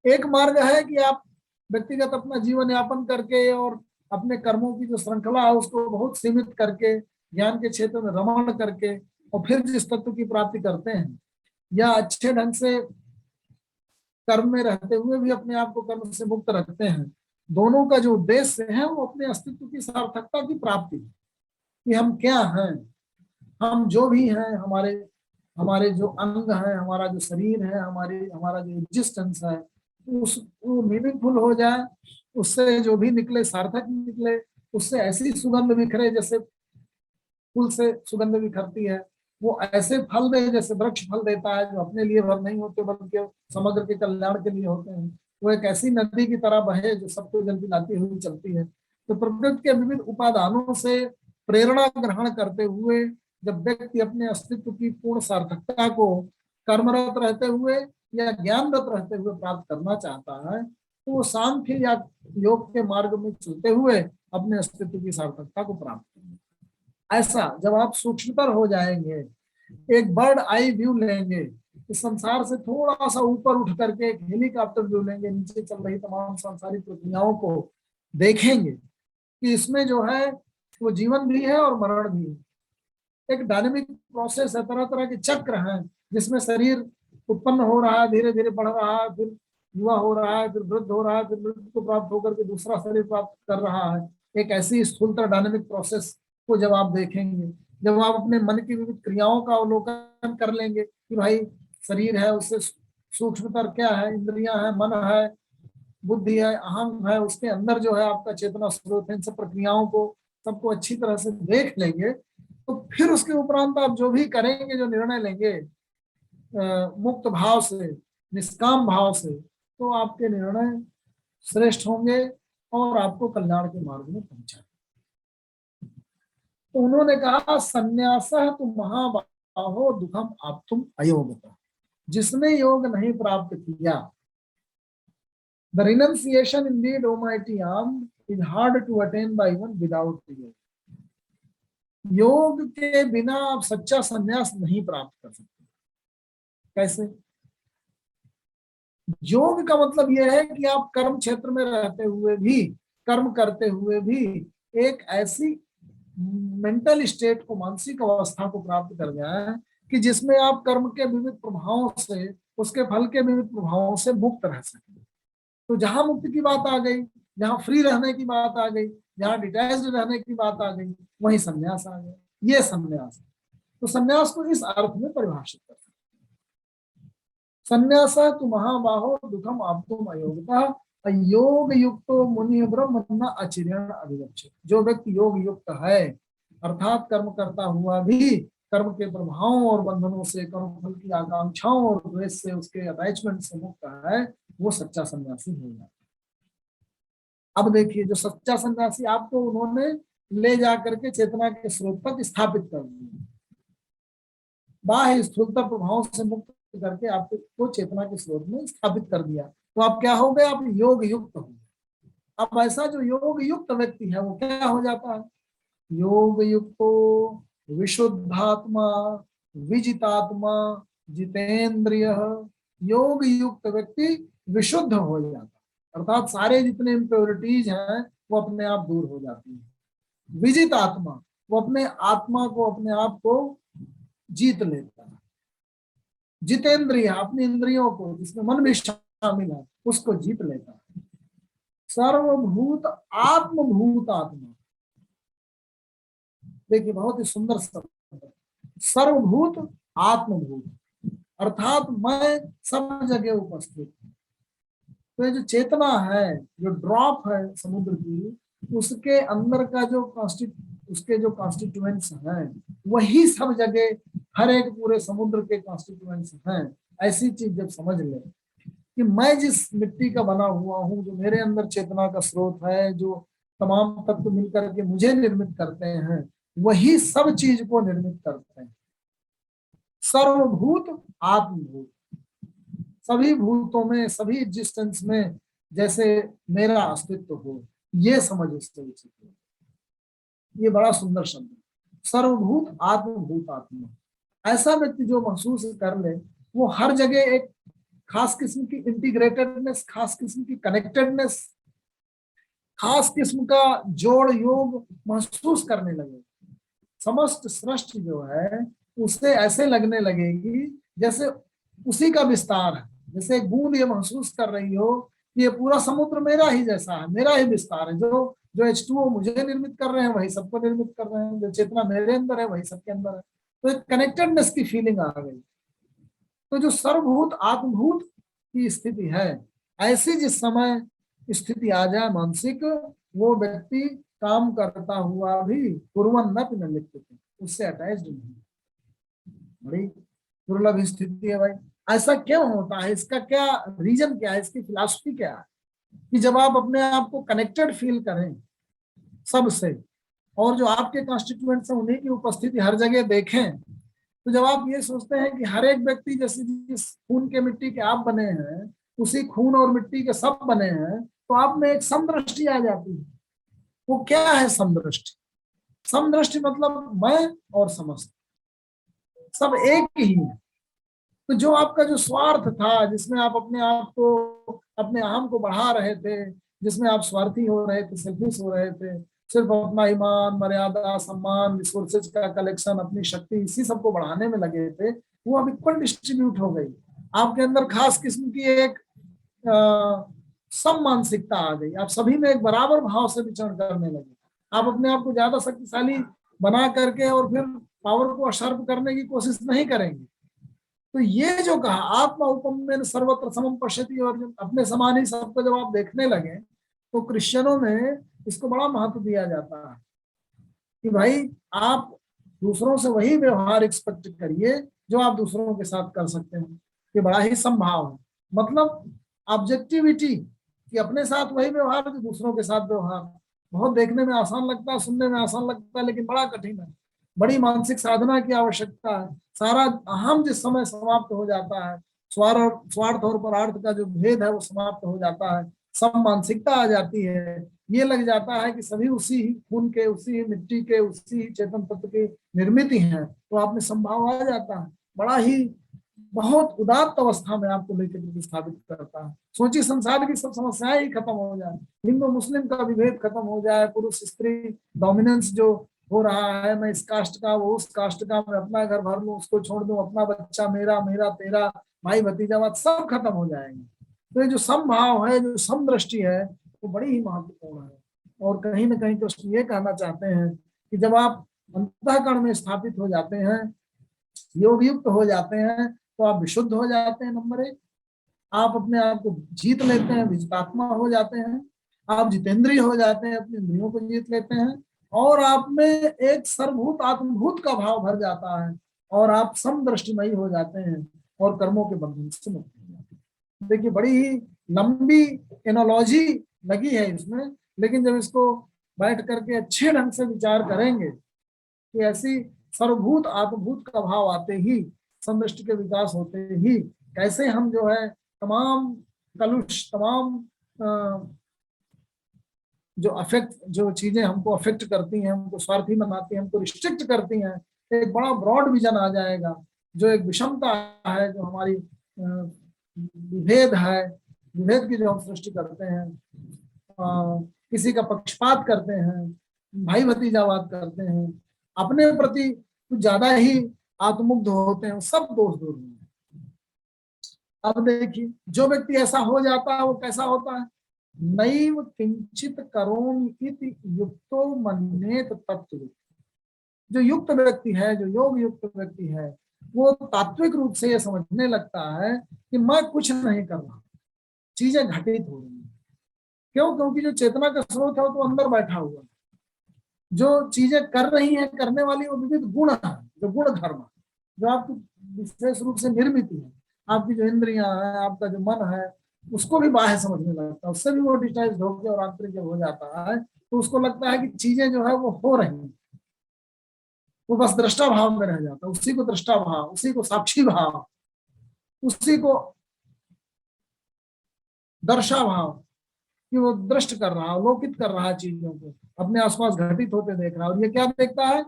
है। एक मार्ग है कि आप व्यक्तिगत अपना जीवन यापन करके और अपने कर्मों की जो श्रृंखला है उसको बहुत सीमित करके, ज्ञान के क्षेत्र में रमण करके और फिर जिस तत्व की प्राप्ति करते हैं, या अच्छे ढंग से कर्म में रहते हुए भी अपने आप को कर्म से मुक्त रखते हैं। दोनों का जो उद्देश्य है वो अपने अस्तित्व की सार्थकता की प्राप्ति, कि हम क्या हैं, हम जो भी हैं, हमारे जो अंग हैं, हमारा जो शरीर है, हमारा जो एग्जिस्टेंस है, वो मीनिंगफुल हो जाए, उससे जो भी निकले सार्थक निकले, उससे ऐसी सुगंध बिखरे जैसे फूल से सुगंध बिखरती है, वो ऐसे फल दे जैसे वृक्ष फल देता है, जो अपने लिए भर नहीं होते बल्कि समग्र के कल्याण के लिए होते हैं। वो एक ऐसी नदी की तरह बहे जो सबको जल पिलाती हुई चलती है। तो प्रकृति के विविध उपादानों से प्रेरणा ग्रहण करते हुए जब व्यक्ति अपने अस्तित्व की पूर्ण सार्थकता को कर्मरत रहते हुए या ज्ञानरत रहते हुए प्राप्त करना चाहता है, तो वो सांख्य या योग के मार्ग में चलते हुए अपने अस्तित्व की सार्थकता को प्राप्त करेंगे। ऐसा जब आप सूक्ष्मतर हो जाएंगे, एक बर्ड आई व्यू लेंगे, इस संसार से थोड़ा सा ऊपर उठ करके एक हेलीकॉप्टर व्यू लेंगे, नीचे चल रही तमाम सांसारिक प्रक्रियाओं को देखेंगे कि इसमें जो है वो जीवन भी है और मरण भी है। एक डायनेमिक प्रोसेस है, तरह तरह के चक्र हैं जिसमें शरीर उत्पन्न हो रहा है, धीरे धीरे बढ़ रहा है, फिर युवा हो रहा है, फिर वृद्ध हो रहा है, फिर मृत्यु को प्राप्त होकर के दूसरा शरीर प्राप्त कर रहा है। एक ऐसी स्थूलतर डायनेमिक प्रोसेस को जब आप देखेंगे, जब आप अपने मन की विविध क्रियाओं का अवलोकन कर लेंगे कि भाई शरीर है, उससे सूक्ष्मतर क्या है, इंद्रियां है, मन है, बुद्धि है, अहम है, उसके अंदर जो है आपका चेतना स्रोत है, इन सब प्रक्रियाओं को सबको अच्छी तरह से देख लेंगे, तो फिर उसके उपरांत आप जो भी करेंगे, जो निर्णय लेंगे, मुक्त भाव से, निष्काम भाव से, तो आपके निर्णय श्रेष्ठ होंगे और आपको कल्याण के मार्ग में पहुंचाएंगे। तो उन्होंने कहा संन्यासः तु महाबाहो दुखम आप्तुम अयोग्यता, जिसने योग नहीं प्राप्त किया, the renunciation indeed, O mighty arm, is hard to attain by one without योग। योग के बिना आप सच्चा संन्यास नहीं प्राप्त कर सकते। कैसे? योग का मतलब यह है कि आप कर्म क्षेत्र में रहते हुए भी, कर्म करते हुए भी एक ऐसी मेंटल स्टेट को, मानसिक अवस्था को प्राप्त कर जाए कि जिसमें आप कर्म के विविध प्रभावों से, उसके फल के विविध प्रभावों से मुक्त रह सके। तो जहां मुक्ति की बात आ गई, जहां फ्री रहने की बात आ गई, जहां डिटैच्ड रहने की बात आ गई, वहीं संन्यास आ गया। ये संन्यास है। तो संन्यास को इस अर्थ में परिभाषित करते हैं, संन्यास तु महाबाहो दुखम आप्तुम अयोग्यता योग युक्तो मुनि ब्रह्म न अचिरेण अभिगच्छेत्। जो व्यक्ति योग युक्त है, अर्थात कर्म करता हुआ भी कर्म के प्रभावों और बंधनों से, कर्म फल की आकांक्षाओं और द्वेष से, उसके अटैचमेंट से मुक्त है, वो सच्चा सन्यासी हो जाता है। अब देखिए, जो सच्चा सन्यासी, आपको उन्होंने ले जाकर के चेतना के स्रोत तक स्थापित कर दिया, बाह्य स्थूलता प्रभावों से मुक्त करके आपको चेतना के स्रोत में स्थापित कर दिया। तो आप क्या हो गए? आप योग युक्त हो गए। अब ऐसा जो योग युक्त व्यक्ति है वो क्या हो जाता है? योग युक्तो विशुद्धात्मा विजितात्मा जितेंद्रिय। योग युक्त व्यक्ति विशुद्ध हो जाता है, अर्थात सारे जितने इम्प्योरिटीज हैं वो अपने आप दूर हो जाती है। विजित आत्मा, वो अपने आत्मा को, अपने आप को जीत लेता है। जितेंद्रिय, अपनी इंद्रियों को, जिसमें मन भी शामिल है, उसको जीत लेता है। सर्वभूत आत्मभूत आत्मा, देखिए बहुत ही सुंदर शब्द है, सर्वभूत आत्मभूत, अर्थात मैं सब जगह उपस्थित हूं। तो ये जो चेतना है, जो ड्रॉप है समुद्र की, उसके अंदर का जो उसके जो कॉन्स्टिट्यूएंट्स हैं, वही सब जगह, हर एक पूरे समुद्र के कॉन्स्टिट्यूएंट्स हैं। ऐसी चीज जब समझ ले कि मैं जिस मिट्टी का बना हुआ हूँ, जो मेरे अंदर चेतना का स्रोत है, जो तमाम तत्व मिलकर के मुझे निर्मित करते हैं, वही सब चीज को निर्मित करते हैं। सर्वभूत आत्मभूत, सभी भूतों में, सभी एग्जिस्टेंस में जैसे मेरा अस्तित्व हो, ये समझ उससे उचित है। ये बड़ा सुंदर शब्द है, सर्वभूत आत्मभूत आत्मा। ऐसा व्यक्ति जो महसूस कर ले, वो हर जगह एक खास किस्म की इंटीग्रेटेडनेस, खास किस्म की कनेक्टेडनेस, खास किस्म का जोड़ योग महसूस करने लगे। समस्त सृष्टि जो है उससे ऐसे लगने लगेगी जैसे उसी का विस्तार है। जैसे बूंद ये महसूस कर रही हो कि ये पूरा समुद्र मेरा ही जैसा है, मेरा ही विस्तार है। जो H2O मुझे निर्मित कर रहे हैं, वही सबको निर्मित कर रहे हैं। जो चेतना मेरे अंदर है, वही सबके अंदर है। तो एक कनेक्टेडनेस की फीलिंग आ गई। तो जो सर्वभूत आत्मभूत की स्थिति है, ऐसी जिस समय स्थिति आ जाए मानसिक, वो व्यक्ति काम करता हुआ भी कुर्वन् न लिप्यते, उससे अटैच्ड नहीं। बड़ी दुर्लभ स्थिति है भाई। ऐसा क्यों होता है? इसका क्या रीजन क्या है? इसकी फिलॉसफी क्या है? कि जब आप अपने आप को कनेक्टेड फील करें सबसे, और जो आपके कॉन्स्टिट्यूएंट्स हैं उन्हीं की उपस्थिति हर जगह देखें, तो जब आप ये सोचते हैं कि हर एक व्यक्ति जैसे जिस खून के मिट्टी के आप बने हैं, उसी खून और मिट्टी के सब बने हैं, तो आप में एक समदृष्टि आ जाती है। वो क्या है समदृष्टि? समदृष्टि मतलब मैं और समस्त सब एक ही है। तो जो आपका जो स्वार्थ था, जिसमें आप अपने आप को, अपने अहम को बढ़ा रहे थे, जिसमें आप स्वार्थी हो रहे थे, सेल्फिश हो रहे थे, सिर्फ अपना ईमान, मर्यादा, सम्मान, रिसोर्सेज का कलेक्शन, अपनी शक्ति, इसी सबको बढ़ाने में लगे थे, वो अब इक्वल डिस्ट्रीब्यूट हो गई। आपके अंदर खास किस्म की एक सम मानसिकता आ गई। आप सभी में एक बराबर भाव से विचरण करने लगे। आप अपने आप को ज्यादा शक्तिशाली बना करके और फिर पावर को अशर्प करने की कोशिश नहीं करेंगे। तो ये जो कहा आत्मा उपमेन सर्वत्र समम पश्यति, और अपने समान ही सबको जब आप देखने लगे, तो क्रिश्चियनों में इसको बड़ा महत्व दिया जाता है कि भाई आप दूसरों से वही व्यवहार एक्सपेक्ट करिए जो आप दूसरों के साथ कर सकते हैं। ये बड़ा ही संभाव है, मतलब ऑब्जेक्टिविटी कि अपने साथ वही व्यवहार जो दूसरों के साथ व्यवहार। बहुत देखने में आसान लगता है, सुनने में आसान लगता है, लेकिन बड़ा कठिन है। बड़ी मानसिक साधना की आवश्यकता है। सारा अहम जिस समय समाप्त हो जाता है, स्वार्थ और परार्थ का जो भेद है वो समाप्त हो जाता है, सब मानसिकता आ जाती है। ये लग जाता है कि सभी उसी ही खून के, उसी ही मिट्टी के, उसी ही चेतन तत्व की निर्मित है, तो आप में संभाव आ जाता है। बड़ा ही बहुत उदात्त अवस्था में आपको लेकर प्रतिस्थापित करता है। सोचिए संसार की सब समस्याएं ही खत्म हो जाए, हिंदू मुस्लिम का विभेद खत्म हो जाए, पुरुष स्त्री डोमिनेंस जो हो रहा है, मैं इस कास्ट का, वो उस कास्ट का, मैं अपना घर भर लूं, उसको छोड़ दूं, अपना बच्चा मेरा, मेरा तेरा, भाई भतीजावाद सब खत्म हो जाएंगे। तो ये जो समभाव है, जो समदृष्टि है, वो बड़ी ही महत्वपूर्ण है। और कहीं ना कहीं कृष्ण ये कहना चाहते हैं कि जब आप अंतःकरण में स्थापित हो जाते हैं, योग युक्त हो जाते हैं, तो आप विशुद्ध हो जाते हैं। नंबर एक, आप अपने आप को जीत लेते हैं, विजितात्मा हो जाते हैं, आप जितेंद्रिय हो जाते हैं, अपनी इंद्रियों को जीत लेते हैं, और आप में एक सर्वभूत आत्मभूत का भाव भर जाता है, और आप समदृष्टिमयी हो जाते हैं, और कर्मों के बंधन से मुक्त हो जाते हैं। देखिए बड़ी ही लंबी एनोलॉजी लगी है इसमें, लेकिन जब इसको बैठ करके अच्छे ढंग से विचार करेंगे कि ऐसी सर्वभूत आत्मभूत का भाव आते ही, समदृष्टि के विकास होते ही, कैसे हम जो है तमाम कलुष, तमाम जो अफेक्ट, जो चीजें हमको अफेक्ट करती हैं, हमको स्वार्थी बनाती हैं, हमको रिस्ट्रिक्ट करती हैं, एक बड़ा ब्रॉड विजन आ जाएगा। जो एक विषमता है, जो हमारी विभेद है, विभेद की जो हम सृष्टि करते हैं, किसी का पक्षपात करते हैं, भाई भतीजावाद करते हैं, अपने प्रति कुछ ज्यादा ही आत्ममुग्ध होते हैं, सब दोष दूर होंगे। अब देखिए जो व्यक्ति ऐसा हो जाता है वो कैसा होता है, नैव किंचित करोमि इति युक्तो मन्येत तत्त्व। जो युक्त व्यक्ति है, जो योग युक्त व्यक्ति है, वो तात्विक रूप से ये समझने लगता है कि मैं कुछ नहीं कर रहा, चीजें घटित हो रही हैं। क्यों? क्योंकि जो चेतना का स्रोत है वो तो अंदर बैठा हुआ है। जो चीजें कर रही हैं, करने वाली, वो विविध गुण है, जो गुण धर्म, जो आपकी विशेष रूप से निर्मित है। आपकी जो इंद्रियां हैं, आपका जो मन है, उसको भी बाह्य समझने लगता है, उससे भी वो डिटाइज होकर और आंतरिक जब हो जाता है, तो उसको लगता है कि चीजें जो है वो हो रही हैं, वो बस दृष्टा भाव में रह जाता है। उसी को दृष्टा भाव, उसी को साक्षी भाव, उसी को दर्शा भाव कि वो दृष्ट कर रहा है, अवलोकित कर रहा है, चीजों को अपने आसपास घटित होते देख रहा है। और ये क्या देखता है?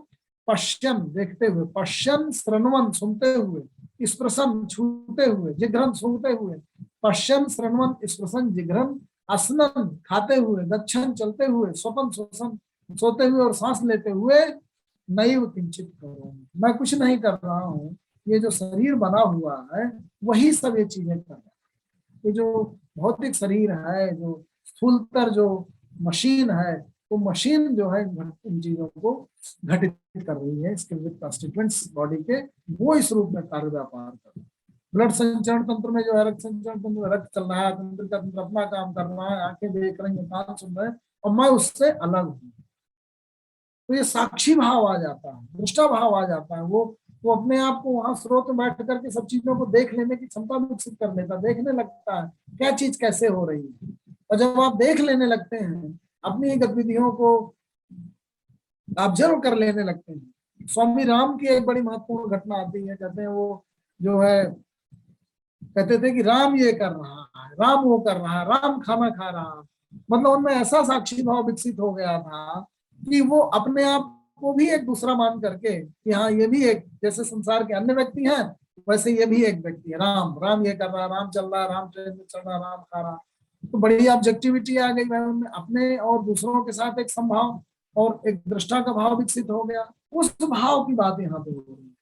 पश्यन, देखते हुए, पश्यन श्रृण्वन, सुनते हुए, स्पृशन, छूते हुए, जिघ्रन, सूंघते हुए, पश्यन श्रृण्वन स्पृशन जिघ्रन, असनन, खाते हुए, गच्छन, चलते हुए, स्वपन, श्वसन, सोते हुए और सांस लेते हुए, नैव किंचित करो, मैं कुछ नहीं कर रहा हूँ, ये जो शरीर बना हुआ है वही सब ये चीजें कर रहा है। ये जो भौतिक शरीर है, जो स्थूलतर जो मशीन है, वो मशीन जो है इन चीजों को घटित कर रही है, इसके विविध कॉन्स्टिट्यूएंट्स बॉडी के, वो इस रूप में कार्य व्यापार कर रहे हैं। ब्लड संचरण तंत्र में जो है, रक्त संचरण तंत्र में रक्त चल रहा है, तंत्रिका तंत्र अपना काम कर रहा है, आंखें देख रही हैं, कान सुन रहे हैं, और मैं उससे अलग हूँ। तो ये साक्षी भाव आ जाता है, दृष्टा भाव आ जाता है। वो अपने आप को वहां स्रोत में बैठ करके सब चीजों को देख लेने की क्षमता विकसित कर लेता, देखने लगता है क्या चीज कैसे हो रही है। और जब आप देख लेने लगते हैं, अपनी गतिविधियों को ऑब्जर्व कर लेने लगते हैं। स्वामी राम की एक बड़ी महत्वपूर्ण घटना आती है, कहते हैं वो जो है, कहते थे कि राम ये कर रहा है, राम वो कर रहा है, राम खाना खा रहा है। मतलब उनमें ऐसा साक्षी भाव विकसित हो गया था कि वो अपने आप को भी एक दूसरा मान करके कि हाँ ये भी एक, जैसे संसार के अन्य व्यक्ति हैं वैसे ये भी एक व्यक्ति है। राम, राम ये कर रहा, राम चल रहा, राम ट्रेन में चल रहा, राम खा रहा। तो बड़ी ऑब्जेक्टिविटी आ गई भाई उनमें, अपने और दूसरों के साथ एक संभाव और एक दृष्टा का भाव विकसित हो गया। उस भाव की बात यहाँ पे हो रही है।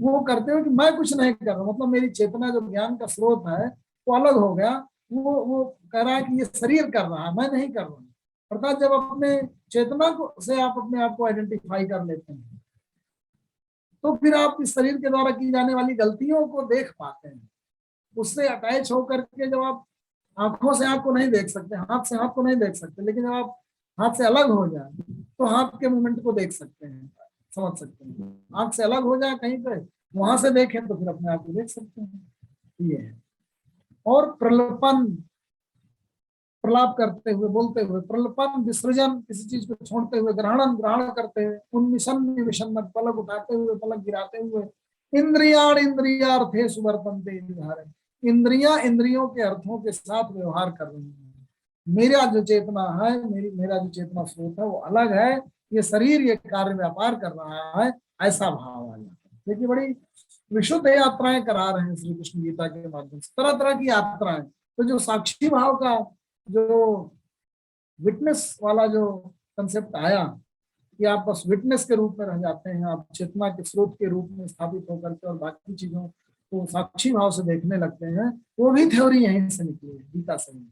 वो करते हो कि मैं कुछ नहीं कर रहा, मतलब मेरी चेतना जो ज्ञान का स्रोत है वो अलग हो गया। वो कह रहा है कि ये शरीर कर रहा है, मैं नहीं कर रहा। अर्थात जब अपने चेतना को से आप अपने आप को आइडेंटिफाई कर लेते हैं, तो फिर आप इस शरीर के द्वारा की जाने वाली गलतियों को देख पाते हैं। उससे अटैच होकर के जब आप आंखों से आंख को नहीं देख सकते, हाथ से हाथ को नहीं देख सकते, लेकिन जब आप हाथ से अलग हो जाए तो हाथ के मूवमेंट को देख सकते हैं, समझ सकते हैं। आंख से अलग हो जाए कहीं पे, वहां से देखें तो फिर अपने आप को देख सकते हैं, ये है। और प्रलपन, प्रलाप करते हुए, बोलते हुए, प्रलपन विसर्जन, किसी चीज को छोड़ते हुए, ग्रहण ग्रहण करते हुए, उन्मिषण विषन्न, पलक उठाते हुए, पलक गिराते हुए, इंद्रियाण इंद्रियार्थे सुवर्तन्ते विहारे, इंद्रियां इंद्रियों के अर्थों के साथ व्यवहार कर रही है। मेरा जो चेतना है, मेरा जो चेतना स्रोत है वो अलग है, ये शरीर ये कार्य व्यापार कर रहा है, ऐसा भाव आ जाता है। देखिए बड़ी विशुद्ध यात्राएं करा रहे हैं श्री कृष्ण गीता के माध्यम से, तरह तरह की यात्राएं। तो जो साक्षी भाव का जो विटनेस वाला जो कंसेप्ट आया कि आप बस विटनेस के रूप में रह जाते हैं, आप चेतना के स्रोत के रूप में स्थापित होकर के और बाकी चीजों को साक्षी भाव से देखने लगते हैं, वो भी थ्योरी यहीं से निकली है, गीता से निकली।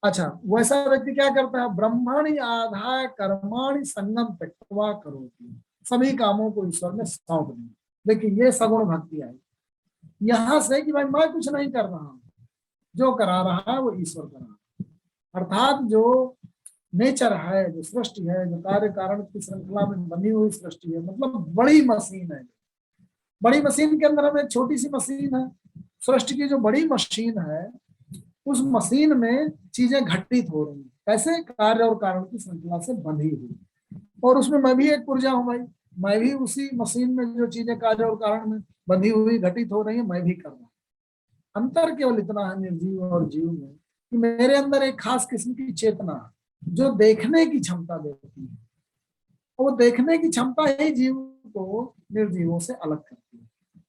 अच्छा, वैसा व्यक्ति क्या करता है? ब्रह्माणी आधाय कर्माणि संगम त्यक्त्वा करोति, सभी कामों को ईश्वर में सौंप दें। देखिए ये सगुण भक्ति आई यहां से कि भाई मैं कुछ नहीं कर रहा हूं, जो करा रहा है वो ईश्वर करा रहा है। अर्थात जो नेचर है, जो सृष्टि है, जो कार्य कारण की श्रृंखला में बनी हुई सृष्टि है, मतलब बड़ी मशीन है। बड़ी मशीन के अंदर हमें छोटी सी मशीन है, सृष्टि की जो बड़ी मशीन है उस मशीन में चीजें घटित हो रही हैं। कैसे? कार्य और कारण की श्रृंखला से बंधी हुई, और उसमें मैं भी एक पुर्जा हूं भाई, मैं भी उसी मशीन में जो चीजें कार्य और कारण में बंधी हुई घटित हो रही है मैं भी कर रहा हूँ। अंतर केवल इतना है निर्जीव और जीव में कि मेरे अंदर एक खास किस्म की चेतना जो देखने की क्षमता देती है, वो देखने की क्षमता ही जीव को निर्जीवों से अलग करती है।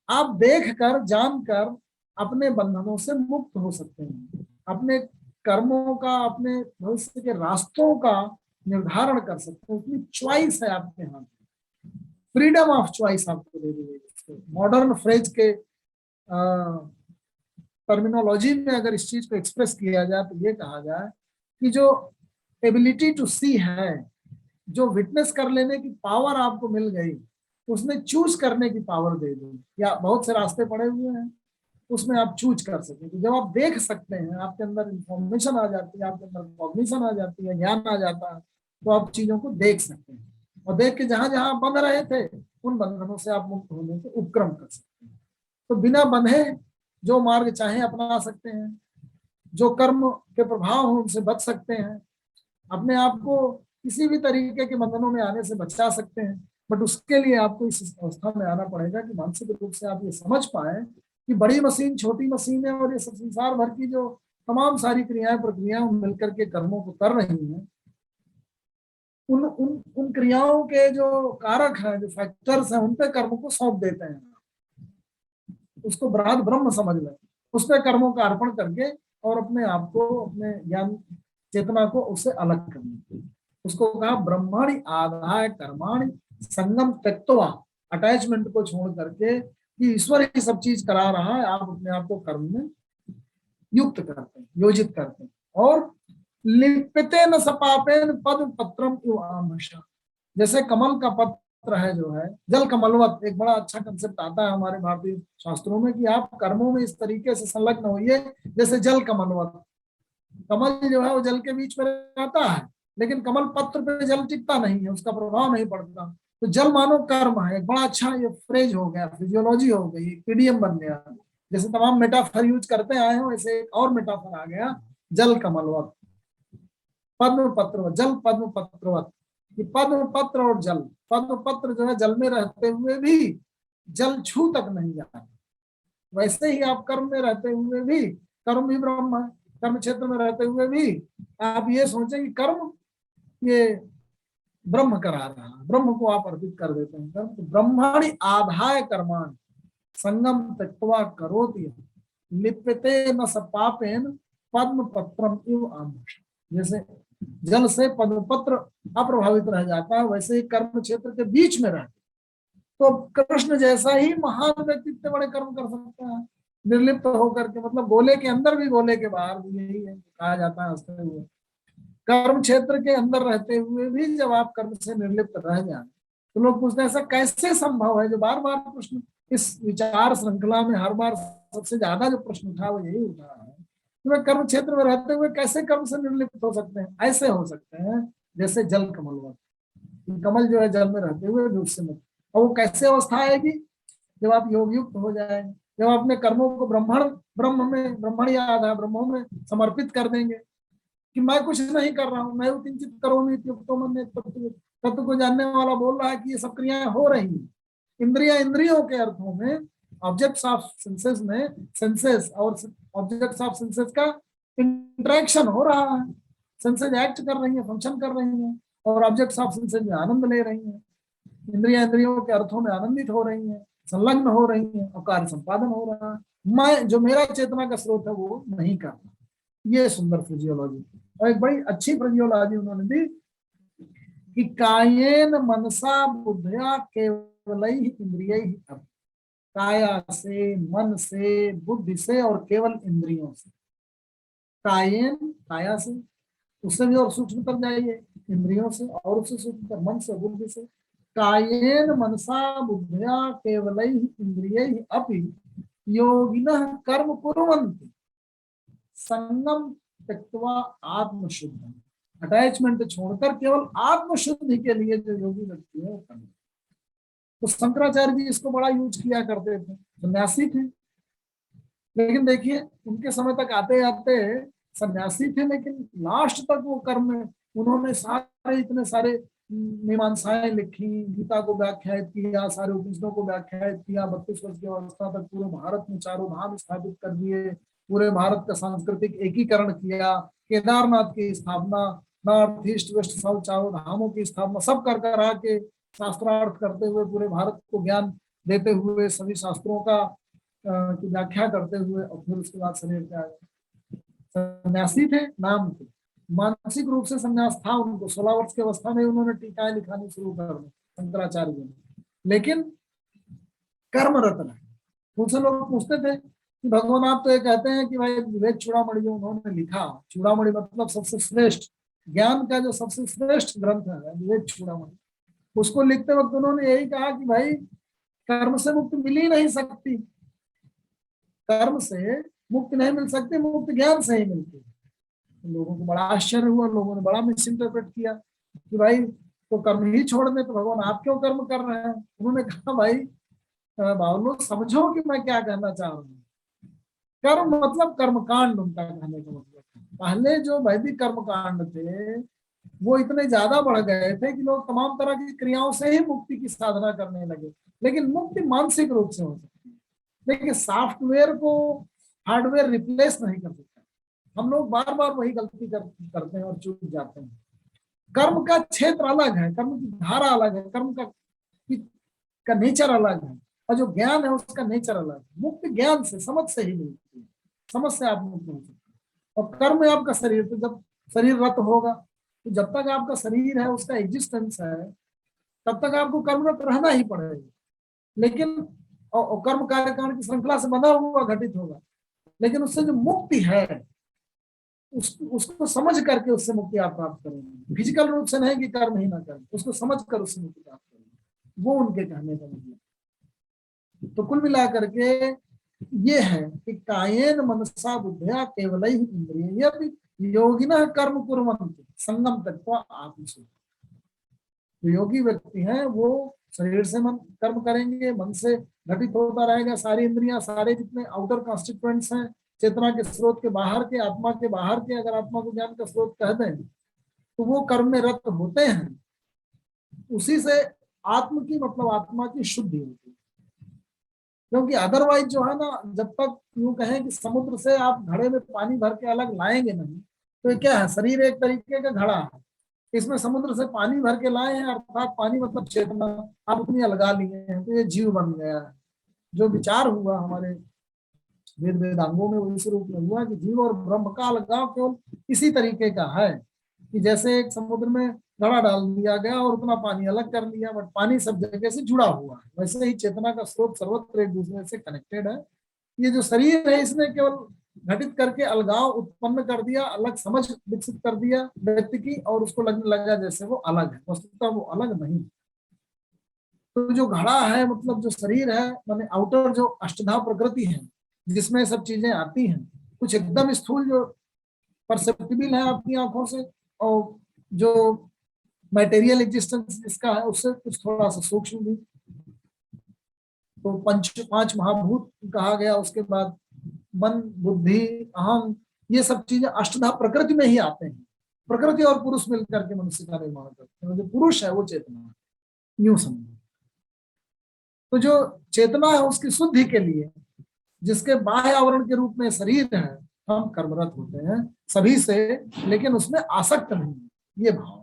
आप देखकर जानकर अपने बंधनों से मुक्त हो सकते हैं, अपने कर्मों का, अपने भविष्य के रास्तों का निर्धारण कर सकते हैं। उतनी चॉइस है आपके हाथ में, फ्रीडम ऑफ चॉइस आपको दे दी गई। मॉडर्न फ्रेज के टर्मिनोलॉजी में अगर इस चीज को एक्सप्रेस किया जाए तो ये कहा जाए कि जो एबिलिटी टू सी है, जो विटनेस कर लेने की पावर आपको मिल गई, उसने चूज करने की पावर दे दी। या बहुत से रास्ते पड़े हुए हैं, उसमें आप चूज कर सकते हैं। जब आप देख सकते हैं, आपके अंदर इंफॉर्मेशन आ जाती है, आपके अंदर कॉग्निशन आ जाती है, ज्ञान आ जाता है, तो आप चीजों को देख सकते हैं, और देख के जहां जहां बंध रहे थे उन बंधनों से आप मुक्त होने के उपक्रम कर सकते हैं। तो बिना बंधे जो मार्ग चाहे अपना सकते हैं, जो कर्म के प्रभाव हो उनसे बच सकते हैं, अपने आप को किसी भी तरीके के बंधनों में आने से बचा सकते हैं। बट उसके लिए आपको इस अवस्था में आना पड़ेगा कि मानसिक रूप से आप ये समझ पाए कि बड़ी मशीन छोटी मशीन है, और ये सब संसार भर की जो तमाम सारी क्रियाएं प्रक्रियाएं मिलकर के कर्मों को कर रही हैं, उन उन उन क्रियाओं के जो कारक हैं, जो फैक्टर्स हैं, उन पे कर्म को सौंप देते हैं। उसको बृहद ब्रह्म समझ लें, उस पर कर्मों का अर्पण करके और अपने आप को, अपने ज्ञान चेतना को उससे अलग करने। उसको कहा ब्रह्माणि आधाय कर्माणि संगम त्यक्त्वा, अटैचमेंट को छोड़ करके कि ईश्वर ही सब चीज करा रहा है, आप अपने आप को कर्म में युक्त करते हैं, योजित करते हैं। और लिप्यते न सपापेन पद्म पत्रम इव आमशा, जैसे कमल का पत्र है जो है, जल कमलवत, एक बड़ा अच्छा कंसेप्ट आता है हमारे भारतीय शास्त्रों में कि आप कर्मों में इस तरीके से संलग्न होइए जैसे जल कमलवत। कमल जो है वो जल के बीच में रहता है, लेकिन कमल पत्र पे जल टिकता नहीं है, उसका प्रभाव नहीं पड़ता। तो जल मानो कर्म है, एक बड़ा अच्छा ये फ्रेज हो गया, फिजियोलॉजी हो गई, पीडीएम बन गया। जैसे तमाम मेटाफर यूज करते आए हो, वैसे एक और मेटाफर आ गया, जल कमलवत, पद्म पत्रवत, जल पद्म पत्रवत। कि पद्म पत्र और जल, पद्म पत्र जो है जल में रहते हुए भी जल छू तक नहीं जाता, वैसे ही आप कर्म में रहते हुए भी, कर्म भी ब्रह्म है, कर्म क्षेत्र में रहते हुए भी आप ये सोचें कि कर्म ये ब्रह्म करा रहा है, ब्रह्म को आप अर्पित कर देते हैं कर्म। तो ब्रह्माणि आधाय कर्माणि संगम त्यक्त्वा करोति लिप्यते न सपापेन पद्म पत्रम इव आमोषा। जैसे जल से पद्म पत्र अप्रभावित रह जाता है, वैसे ही कर्म क्षेत्र के बीच में रहते। तो कृष्ण जैसा ही महान व्यक्ति इतने बड़े कर्म कर सकता है निर्लिप्त होकर के, मतलब गोले के अंदर भी गोले के बाहर भी, यही है कहा जाता है हंसते हुए। कर्म क्षेत्र के अंदर रहते हुए भी जब आप कर्म से निर्लिप्त रह जाए तो लोग पूछते हैं ऐसा कैसे संभव है। जो बार बार प्रश्न इस विचार श्रृंखला में हर बार सबसे ज्यादा जो प्रश्न उठा वो यही उठा है कि वे कर्म क्षेत्र में रहते हुए कैसे कर्म से निर्लिप्त हो सकते हैं। ऐसे हो सकते हैं जैसे जल कमलवत, कि कमल जो है जल में रहते हुए भी उससे मुक्त। और वो कैसे अवस्था आएगी? जब आप योग युक्त हो जाएंगे, जब अपने कर्मों को ब्रह्मण याद है, ब्रह्मों में समर्पित कर देंगे कि मैं कुछ नहीं कर रहा हूँ, मैं किंचित करोमि इत्युक्तो मन्ये तत्व को जानने वाला बोल रहा है कि ये सब क्रियाएं हो रही हैं। इंद्रियों के अर्थों में, ऑब्जेक्ट्स ऑफ सेंसेस में, सेंसेस और ऑब्जेक्ट्स ऑफ सेंसेस का इंटरेक्शन हो रहा है। सेंसेस एक्ट कर रही है, फंक्शन कर रही हैं, और ऑब्जेक्ट्स ऑफ सेंसेस में आनंद ले रही हैं। इंद्रियों के अर्थों में आनंदित हो रही हैं, संलग्न हो रही हैं, और कार्य संपादन हो रहा है। मैं जो मेरा चेतना का स्रोत है वो नहीं कर रहा। ये सुंदर फिजियोलॉजी, और एक बड़ी अच्छी फिजियोलॉजी उन्होंने दी कि कायेन मनसा बुद्धया केवलैः इंद्रियैः, काया से, मन से, बुद्धि से और केवल इंद्रियों से। कायेन, काया से, उससे भी और सूक्ष्म कर जाइए, इंद्रियों से, और उससे सूक्ष्म मन से, बुद्धि से। कायेन मनसा बुद्धया केवलैः इंद्रियैः अपि योगिनः कर्म कुर्वन्ति संगम त्यक्त्वा आत्मशुद्धि। अटैचमेंट छोड़कर केवल आत्मशुद्धि के लिए जो योगी व्यक्ति है वो करते। तो शंकराचार्य जी इसको बड़ा यूज किया करते थे, सन्यासी थे, लेकिन देखिए उनके समय तक आते आते सन्यासी थे, लेकिन लास्ट तक वो कर्म में उन्होंने इतने सारे मीमांसाएं लिखी, गीता को व्याख्यात किया, सारे उपनिषदों को व्याख्यात किया, 32 वर्ष की अवस्था तक पूरे भारत में चारों धाम स्थापित कर दिए, पूरे भारत का सांस्कृतिक एकीकरण किया, केदारनाथ की स्थापना, नॉर्थ ईस्ट वेस्ट साउथ चारों धामों की स्थापना सब कर कर आके शास्त्रार्थ करते हुए पूरे भारत को ज्ञान देते हुए, सभी शास्त्रों का की व्याख्या करते हुए, और फिर उसके बाद शरीर पे आ गए। सन्यासी थे नाम थे, मानसिक रूप से संन्यास था उनको। 16 वर्ष की अवस्था में उन्होंने टीकाएं लिखानी शुरू कर दी शंकराचार्य जी ने, लेकिन कर्मरत रहे। उनसे लोग पूछते थे कि भगवान आप तो ये कहते हैं कि भाई विवेक चूड़ामणि जो उन्होंने लिखा, चूड़ामणि मतलब सबसे श्रेष्ठ ज्ञान का जो सबसे श्रेष्ठ ग्रंथ है विवेक चूड़ामणि, उसको लिखते वक्त उन्होंने यही कहा कि भाई कर्म से मुक्ति मिल ही नहीं सकती, कर्म से मुक्ति नहीं मिल सकती, मुक्ति ज्ञान से ही मिलती है। लोगों को बड़ा आश्चर्य हुआ, लोगों ने बड़ा मिस इंटरप्रेट किया कि भाई तो कर्म ही छोड़ दे, तो भगवान आप क्यों कर्म कर रहे हैं? उन्होंने कहा भाई बाबू समझो कि मैं क्या कहना चाह रहा हूँ। कर्म मतलब कर्मकांड उनका कहने का मतलब। पहले जो वैदिक कर्मकांड थे वो इतने ज्यादा बढ़ गए थे कि लोग तमाम तरह की क्रियाओं से ही मुक्ति की साधना करने लगे, लेकिन मुक्ति मानसिक रूप से हो सकती है। देखिए सॉफ्टवेयर को हार्डवेयर रिप्लेस नहीं कर सकता। हम लोग बार बार वही गलती करते हैं और चूक जाते हैं। कर्म का क्षेत्र अलग है, कर्म की धारा अलग है, कर्म का नेचर अलग है, और जो ज्ञान है उसका नेचर अलग है। मुक्ति ज्ञान से, समझ से ही मिलती है, समझ से आप मुक्त हो सकते हैं। और कर्म में आपका शरीर, तो जब शरीर रत होगा, तो जब तक आपका शरीर है, उसका एग्जिस्टेंस है, तब तक आपको कर्मरत रहना ही पड़ेगा। लेकिन और कर्म कार्यकारण की श्रृंखला से बंधा हुआ घटित होगा, लेकिन उससे जो मुक्ति है उसको समझ करके उससे मुक्ति आप प्राप्त करेंगे। फिजिकल रूप से नहीं कि कर्म ही ना करें, उसको समझ कर उससे मुक्ति प्राप्त करेंगे। वो उनके कहने का मतलब। तो कुल मिला करके ये है कि कायेन मनसा बुद्धया केवलैः इंद्रियैः योगिनः कर्म कुर्वन्ति संगम त्यक्त्वा आत्मशुद्धि। जो योगी व्यक्ति हैं वो शरीर से मन कर्म करेंगे, मन से घटित होता रहेगा, सारी इंद्रियां, सारे जितने आउटर कॉन्स्टिट्यूएंट्स हैं चेतना के स्रोत के बाहर के, आत्मा के बाहर के, अगर आत्मा को ज्ञान का स्रोत कह दें तो वो कर्म में रत होते हैं। उसी से आत्म की मतलब आत्मा की शुद्धि होती है। क्योंकि अदरवाइज जो है ना, जब तक यूं कहें कि समुद्र से आप घड़े में पानी भर के अलग लाएंगे नहीं, तो ये क्या है, शरीर एक तरीके का घड़ा है, इसमें समुद्र से पानी भर के लाए हैं, अर्थात पानी मतलब चेतना, आप उतनी अलगा लिए हैं, तो ये जीव बन गया है। जो विचार हुआ हमारे वेदांगों में वो इस रूप में हुआ कि जीव और ब्रह्म का अलगाव केवल इसी तरीके का है कि जैसे एक समुद्र में घड़ा डाल दिया गया और उतना पानी अलग कर लिया, बट पानी सब जगह से जुड़ा हुआ है। वैसे ही चेतना का स्रोत सर्वत्र एक दूसरे से कनेक्टेड है। ये जो शरीर है इसने केवल घटित करके अलगाव उत्पन्न कर दिया, अलग समझ विकसित कर दिया व्यक्ति की, और उसको लगने लगा जैसे वो अलग है, वस्तुतः वो अलग नहीं। तो जो घड़ा है मतलब जो शरीर है, माने आउटर जो अष्टधा प्रकृति है जिसमें सब चीजें आती हैं, कुछ एकदम स्थूल जो परसेप्टिबल है आपकी आंखों से, और जो मटेरियल एग्जिस्टेंस जिसका है उससे कुछ थोड़ा सा सूक्ष्म भी। तो पांच महाभूत कहा गया, उसके बाद मन, बुद्धि, अहम, ये सब चीजें अष्टधा प्रकृति में ही आते हैं। प्रकृति और पुरुष मिलकर के मनुष्य का निर्माण करते हैं। जो पुरुष है वो चेतना है, यूं समझो। तो जो चेतना है उसकी शुद्धि के लिए, जिसके बाह्य आवरण के रूप में शरीर है, हम कर्मरत होते हैं सभी से, लेकिन उसमें आसक्त नहीं है, ये भाव।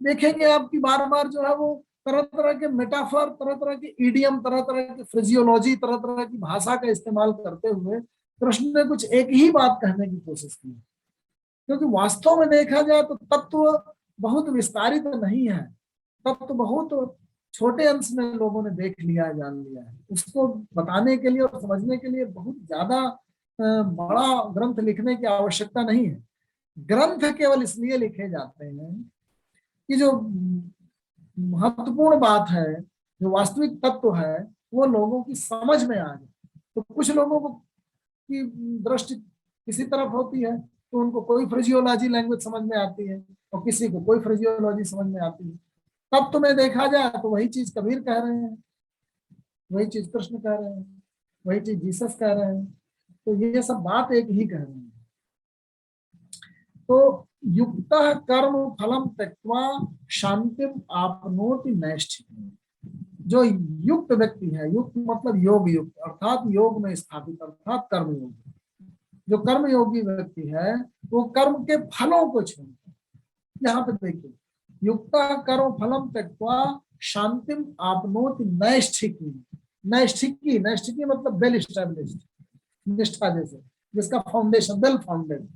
देखेंगे आपकी बार बार जो है वो तरह तरह के मेटाफर, तरह तरह के इडियम, तरह तरह की फिजियोलॉजी, तरह तरह की भाषा का इस्तेमाल करते हुए कृष्ण ने कुछ एक ही बात कहने की कोशिश की। क्योंकि वास्तव में देखा जाए तो तत्व बहुत विस्तारित नहीं है, तत्व बहुत छोटे अंश में लोगों ने देख लिया, जान लिया है। उसको बताने के लिए और समझने के लिए बहुत ज्यादा बड़ा ग्रंथ लिखने की आवश्यकता नहीं है। ग्रंथ केवल इसलिए लिखे जाते हैं कि जो महत्वपूर्ण बात है, जो वास्तविक तत्व है, वो लोगों की समझ में आ जाए। तो कुछ लोगों को की दृष्टि किसी तरफ होती है तो उनको कोई फ्रिजियोलॉजी लैंग्वेज समझ में आती है, और किसी को कोई फ्रिजियोलॉजी समझ में आती है। तब तुम्हें देखा जाए तो वही चीज कबीर कह रहे हैं, वही चीज कृष्ण कह रहे हैं, वही चीज जीसस कह रहे हैं। तो ये सब बात एक ही कह रहे हैं। तो युक्त कर्म फलम त्यक्त्वा शांतिम आपनोति नैष्ठिकीम्। जो युक्त व्यक्ति है, युक्त मतलब योग युक्त, अर्थात योग में स्थापित, अर्थात कर्म योगी। जो कर्म योगी व्यक्ति है वो कर्म के फलों को छोड़ता है। यहाँ पे देखिए, युक्त कर्म फलम त्यक्त्वा शांतिम आपनोति नैष्ठिकीम्। नैष्ठिकी, नैष्ठिकी मतलब वेल एस्टैब्लिश्ड, निष्ठा जैसे, जिसका फाउंडेशन वेल फाउंडेड।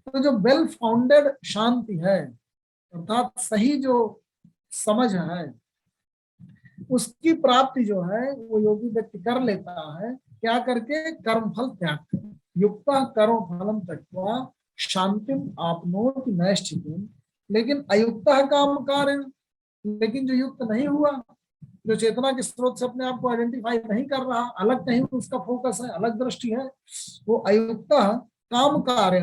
तो जो वेल फाउंडेड शांति है, अर्थात सही जो समझ है, उसकी प्राप्ति जो है वो योगी व्यक्ति कर लेता है। क्या करके? कर्म फल त्याग कर। युक्त कर्म फलम त्यक्त्वा शांतिम आपनोति नैष्ठिकीम्। लेकिन अयुक्त काम कार्य, लेकिन जो युक्त नहीं हुआ, जो चेतना के स्रोत से अपने आप को आइडेंटिफाई नहीं कर रहा, अलग नहीं उसका फोकस है, अलग दृष्टि है, वो अयुक्त काम कार्य,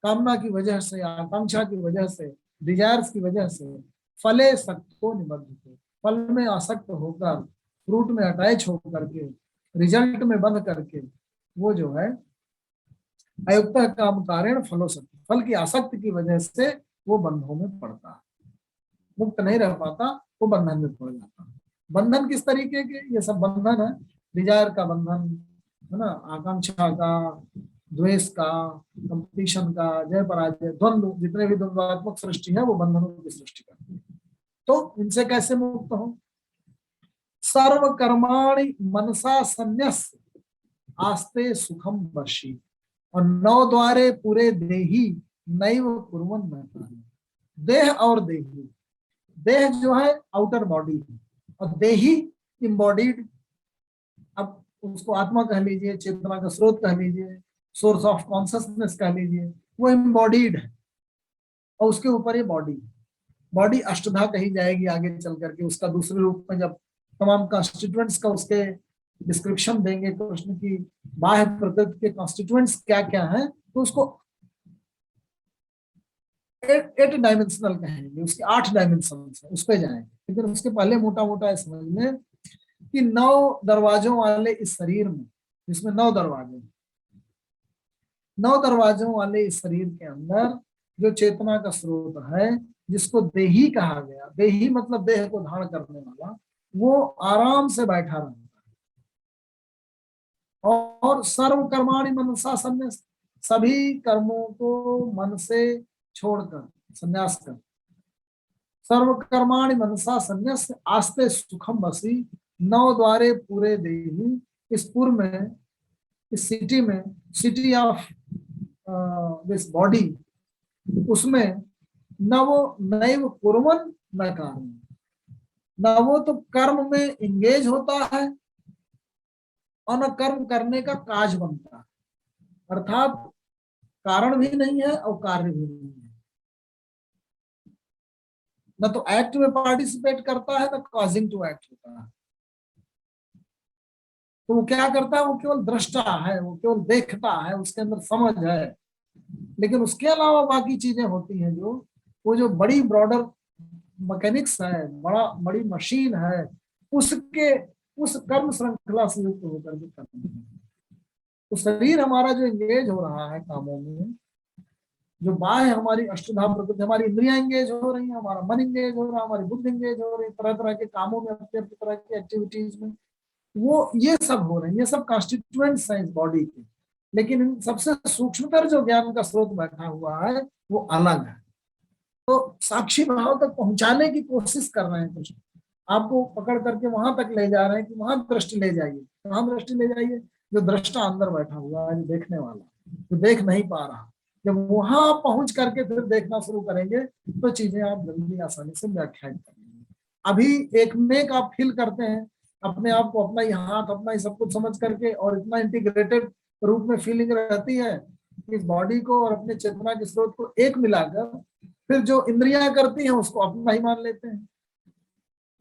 कामना की वजह से, आकांक्षा की वजह से, डिजायर्स की वजह से फले सक्तो निबद्धते, फल में आसक्त होकर, फ्रूट में अटैच होकर के, रिजल्ट में बंध करके, वो जो है अयुक्त काम कारण फलो सक्त, फल की आसक्ति की वजह से वो बंधों में पड़ता है, मुक्त नहीं रह पाता, वो बंधन में पड़ जाता है। बंधन किस तरीके के? ये सब बंधन है, डिजायर का बंधन है ना, आकांक्षा का, द्वेष का, कंपटीशन का, जय पराजय, द्वंद्व, जितने भी द्वंद्वात्मक सृष्टि है वो बंधनों की सृष्टि करती है। तो इनसे कैसे मुक्त हो? सर्व कर्माणि मनसा संन्यस्य आस्ते सुखम वर्षी, और 9 द्वारे पूरे देही नैव कुर्वन् न कार्य। देह और देही, देह जो है आउटर बॉडी है, और देही इम्बॉडीड, अब उसको आत्मा कह लीजिए, चेतना का स्रोत कह लीजिए, सोर्स ऑफ कॉन्शियसनेस कह लीजिए, वो इम्बॉडीड है। और उसके ऊपर ये बॉडी, बॉडी अष्टधा कही जाएगी आगे चल करके। उसका दूसरे रूप में जब तमाम कॉन्स्टिट्यूएंट्स का उसके डिस्क्रिप्शन देंगे, कृष्ण की बाह्य प्रकृति के कॉन्स्टिट्यूएंट्स क्या क्या है, तो उसको 8 डायमेंशनल कहेंगे, उसके 8 डायमेंशन है, उस पर जाएंगे। लेकिन उसके पहले मोटा मोटा समझ में कि 9 दरवाजों वाले इस शरीर में, जिसमें 9 दरवाजे, 9 दरवाजों वाले इस शरीर के अंदर जो चेतना का स्रोत है, जिसको देही कहा गया, देही मतलब देह को धारण करने वाला, वो आराम से बैठा रहता है। और सर्व कर्माणि मनसा संन्यास, सभी कर्मों को मन से छोड़कर, संन्यास कर, सर्व कर्माणि मनसा संन्यास आस्ते सुखम बसी, 9 द्वारे पूरे देही। इस पूर्व में, इस सिटी में, सिटी ऑफ दिस बॉडी, उसमें न वो नैव कुर्वन् न कार्य, न वो तो कर्म में इंगेज होता है और न कर्म करने का काज बनता है। अर्थात कारण भी नहीं है और कार्य भी नहीं है, न तो एक्ट में पार्टिसिपेट करता है, न कॉजिंग टू एक्ट होता है। तो वो क्या करता है? वो केवल दृष्टा है, वो केवल देखता है, उसके अंदर समझ है, लेकिन उसके अलावा बाकी चीजें होती हैं जो वो जो बड़ी ब्रॉडर मैकेनिक्स है, बड़ी मशीन है, उसके उस कर्म श्रृंखला से युक्त होकर के करना है। तो शरीर हमारा जो एंगेज हो रहा है कामों में, जो बाह्य हमारी अष्टधा प्रकृति, हमारी इंद्रियां एंगेज हो रही है, हमारा मन एंगेज हो रहा है, हमारी बुद्धि एंगेज हो रही है तरह तरह के कामों में, अपने अपने तरह की एक्टिविटीज में, वो ये सब हो रहे हैं, ये सब कॉन्स्टिट्यूएंट्स हैं इस बॉडी के। लेकिन इन सबसे सूक्ष्मतर जो ज्ञान का स्रोत बैठा हुआ है वो अलग है। तो साक्षी भाव तक पहुंचाने की कोशिश कर रहे हैं कुछ, आपको पकड़ करके वहां तक ले जा रहे हैं कि वहां दृष्टि ले जाइए। कहां दृष्टि ले जाइए? जो दृष्टा अंदर बैठा हुआ है, जो देखने वाला, जो देख नहीं पा रहा, जब वहां पहुंच करके फिर देखना शुरू करेंगे तो चीजें आप जल्दी आसानी से व्याख्यान करेंगे। अभी एक मेक आप फील करते हैं अपने आप को, अपना ही हाथ, अपना ही सब कुछ समझ करके, और इतना इंटीग्रेटेड रूप में फीलिंग रहती है कि इस बॉडी को और अपने चेतना के स्रोत को एक मिलाकर फिर जो इंद्रियां करती हैं उसको अपना ही मान लेते हैं,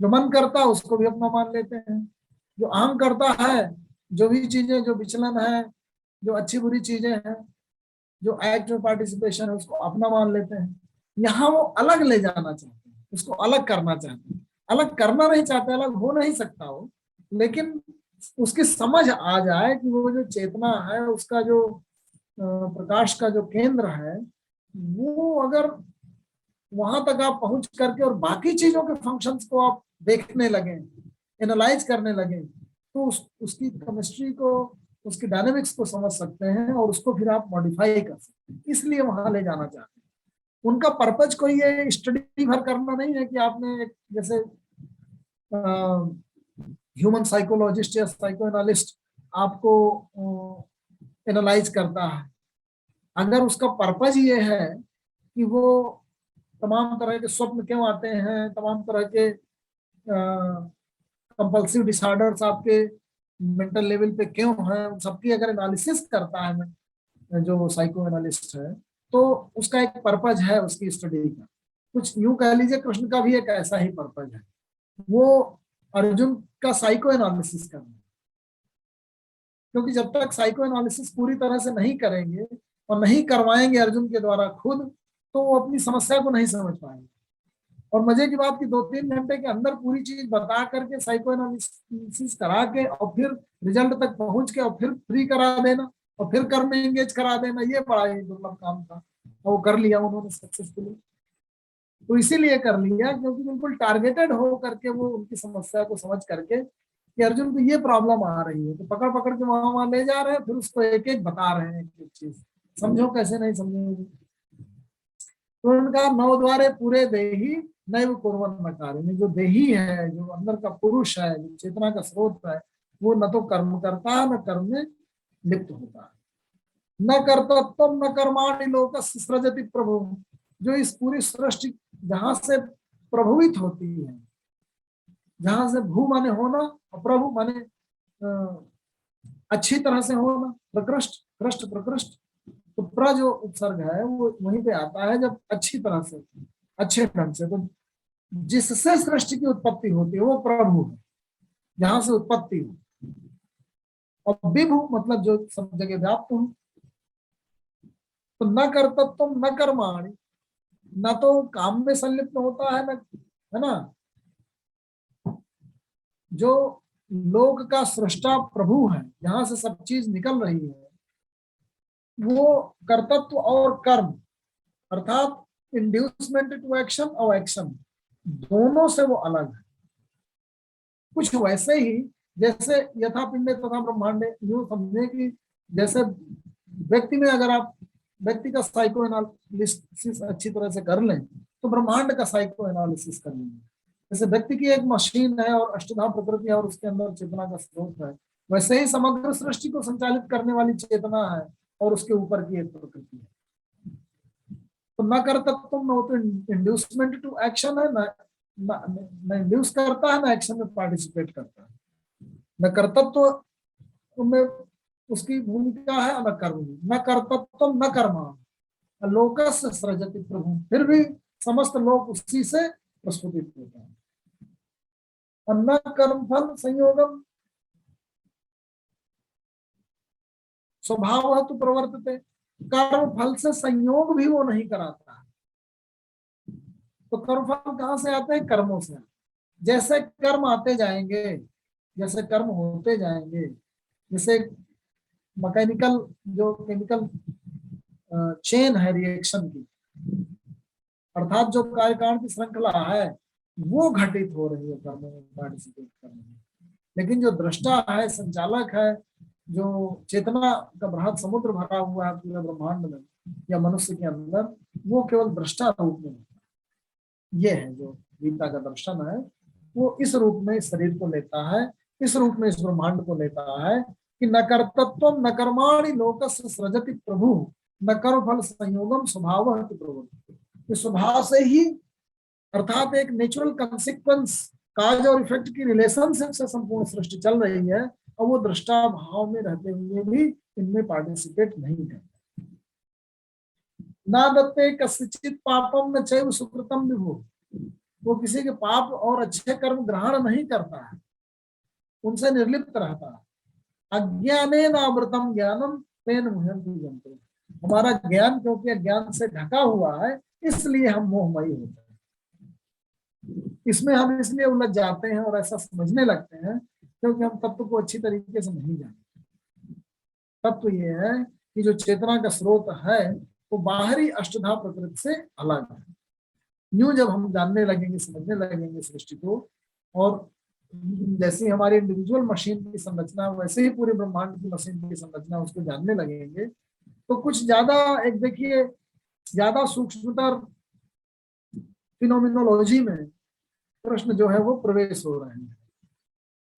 जो मन करता है उसको भी अपना मान लेते हैं, जो अहम करता है, जो भी चीजें, जो विचलन है, जो अच्छी बुरी चीजें हैं, जो एक्ट में पार्टिसिपेशन है, उसको अपना मान लेते हैं। यहाँ वो अलग ले जाना चाहते हैं, उसको अलग करना चाहते हैं। अलग करना नहीं चाहते, अलग हो नहीं सकता हो, लेकिन उसकी समझ आ जाए कि वो जो चेतना है, उसका जो प्रकाश का जो केंद्र है, वो अगर वहां तक आप पहुंच करके और बाकी चीजों के फंक्शंस को आप देखने लगे, एनालाइज करने लगे, तो उसकी केमिस्ट्री को, उसकी डायनेमिक्स को समझ सकते हैं और उसको फिर आप मॉडिफाई कर सकते हैं। इसलिए वहां ले जाना चाहते हैं। उनका पर्पज कोई ये स्टडी भर करना नहीं है कि आपने एक जैसे ह्यूमन साइकोलॉजिस्ट या साइको एनालिस्ट आपको एनालाइज करता है। अगर उसका पर्पज ये है कि वो तमाम तरह के स्वप्न क्यों आते हैं, तमाम तरह के कंपल्सिव डिसऑर्डर्स आपके मेंटल लेवल पे क्यों हैं, सबकी अगर एनालिसिस करता है जो साइको एनालिस्ट है, तो उसका एक पर्पज है उसकी स्टडी का। कुछ यूं कह लीजिए कृष्ण का भी एक ऐसा ही पर्पज है, वो अर्जुन का साइको एनालिसिस करना। क्योंकि जब तक साइको एनालिसिस पूरी तरह से नहीं करेंगे और नहीं करवाएंगे अर्जुन के द्वारा खुद, तो वो अपनी समस्या को नहीं समझ पाएंगे। और मजे की बात कि 2-3 घंटे के अंदर पूरी चीज बता करके, साइको एनालिसिस करा के, और फिर रिजल्ट तक पहुंच के, और फिर फ्री करा देना, और फिर कर्म में एंगेज करा देना, ये बड़ा ही दुर्लभ काम था, और वो कर लिया उन्होंने सक्सेसफुली। तो इसीलिए कर लिया क्योंकि बिल्कुल टारगेटेड हो करके वो उनकी समस्या को समझ करके कि अर्जुन को ये प्रॉब्लम आ रही है, तो पकड़ पकड़ के वहां ले जा रहे हैं, फिर उसको एक एक बता रहे हैं, एक एक चीज समझो कैसे नहीं समझोगे। तो उनका 9 द्वारे पूरे देही नैव कुर्वन् न कार्यम्। जो देही है, जो अंदर का पुरुष है, जो चेतना का स्रोत है, वो न तो कर्म करता है, न कर्म में लिप्त होता है। न कर्तव्यम न कर्माणि लोकस्य सृजति प्रभु। जो इस पूरी सृष्टि जहां से प्रभुवित होती है, जहां से भू माने होना और प्रभु माने अच्छी तरह से होना, प्रकृष्ट, कृष्ट, प्रकृष्ट, तो प्र जो उपसर्ग है वो वहीं पे आता है जब अच्छी तरह से, अच्छे ढंग से। तो जिससे सृष्टि की उत्पत्ति होती है वो प्रभु है, जहां से उत्पत्ति हो। और विभु मतलब जो सब जगह व्याप्त हो। तो न कर्तव्यम न कर्माणि, न तो काम में संलिप्त होता है, न, है ना। जो लोक का सृष्टा प्रभु है, जहां से सब चीज निकल रही है, वो कर्तव्य और कर्म अर्थात इंड्यूसमेंट टू एक्शन और एक्शन, दोनों से वो अलग है। कुछ वैसे ही जैसे यथा पिंडे तथा ब्रह्मांडे, यूं समझे कि जैसे व्यक्ति में अगर आप व्यक्ति का साइको एनालिसिस अच्छी तरह से कर लें तो ब्रह्मांड का साइको एनालिसिस कर लेंगे। जैसे व्यक्ति की एक मशीन है और अष्टधा प्रकृति है और उसके अंदर चेतना का स्रोत है, वैसे ही समग्र सृष्टि को संचालित करने वाली चेतना है और उसके ऊपर की एक प्रकृति है। तो न कर्तव्य न तो इंड्यूसमेंट टू एक्शन है, न इंड्यूस करता है, न एक्शन में पार्टिसिपेट करता है। न कर्तव्य में उसकी भूमिका है, न कर्म में। न कर्तव्य न कर्मा लोकस्य सृजति प्रभु, फिर भी समस्त लोक उसी से प्रस्फुटित होता है। और न कर्म फल संयोगम स्वभाव है तो प्रवर्तते, कर्म फल से संयोग भी वो नहीं कराता। तो कर्मफल कहाँ से आते हैं? कर्मों से। जैसे कर्म आते जाएंगे, जैसे कर्म होते जाएंगे, जैसे मैकेनिकल जो केमिकल चेन है रिएक्शन की, अर्थात जो कार्यकारण की श्रृंखला है वो घटित हो रही है कर्मों में पार्टिसिपेट करने में। लेकिन जो दृष्टा है, संचालक है, जो चेतना का बृहद समुद्र भरा हुआ है पूरे ब्रह्मांड में या मनुष्य के अंदर, वो केवल दृष्टा रूप में होता है। ये है जो गीता का दर्शन है, वो इस रूप में इस शरीर को लेता है, इस रूप में इस ब्रह्मांड को लेता है कि न कर्तत्व न कर्माणि लोकस्य सृजति प्रभु न कर्मफल संयोगम स्वभावः प्रभु। इस स्वभाव से ही, अर्थात एक नेचुरल कंसिक्वेंस, काज और इफेक्ट की रिलेशनशिप से संपूर्ण सृष्टि चल रही है, और वो दृष्टा भाव में रहते हुए भी इनमें पार्टिसिपेट नहीं करते। ना दत्ते कस्यचित् पापम न चैव सुकृतम विभु, वो किसी के पाप और अच्छे कर्म ग्रहण नहीं करता है, उनसे निर्लिप्त रहता है। अज्ञानेन आवृतम ज्ञानम तेन मुह्यन्ति जन्तु। हमारा ज्ञान क्योंकि अज्ञान से ढका हुआ है, इसलिए हम मोहमयी होते हैं। इसमें हम इसलिए उलझ जाते हैं और ऐसा समझने लगते हैं क्योंकि हम तत्व को अच्छी तरीके से नहीं जानते। तत्व ये है कि जो चेतना का स्रोत है वो बाहरी अष्टधा प्रकृति से अलग है। यूं जब हम जानने लगेंगे, समझने लगेंगे सृष्टि को, और जैसी हमारी इंडिविजुअल मशीन की संरचना वैसे ही पूरे ब्रह्मांड की मशीन की संरचना उसको जानने लगेंगे, तो कुछ ज्यादा, एक देखिए, ज्यादा सूक्ष्मतर फिनोमिनोलॉजी में प्रश्न जो है वो प्रवेश हो रहे हैं।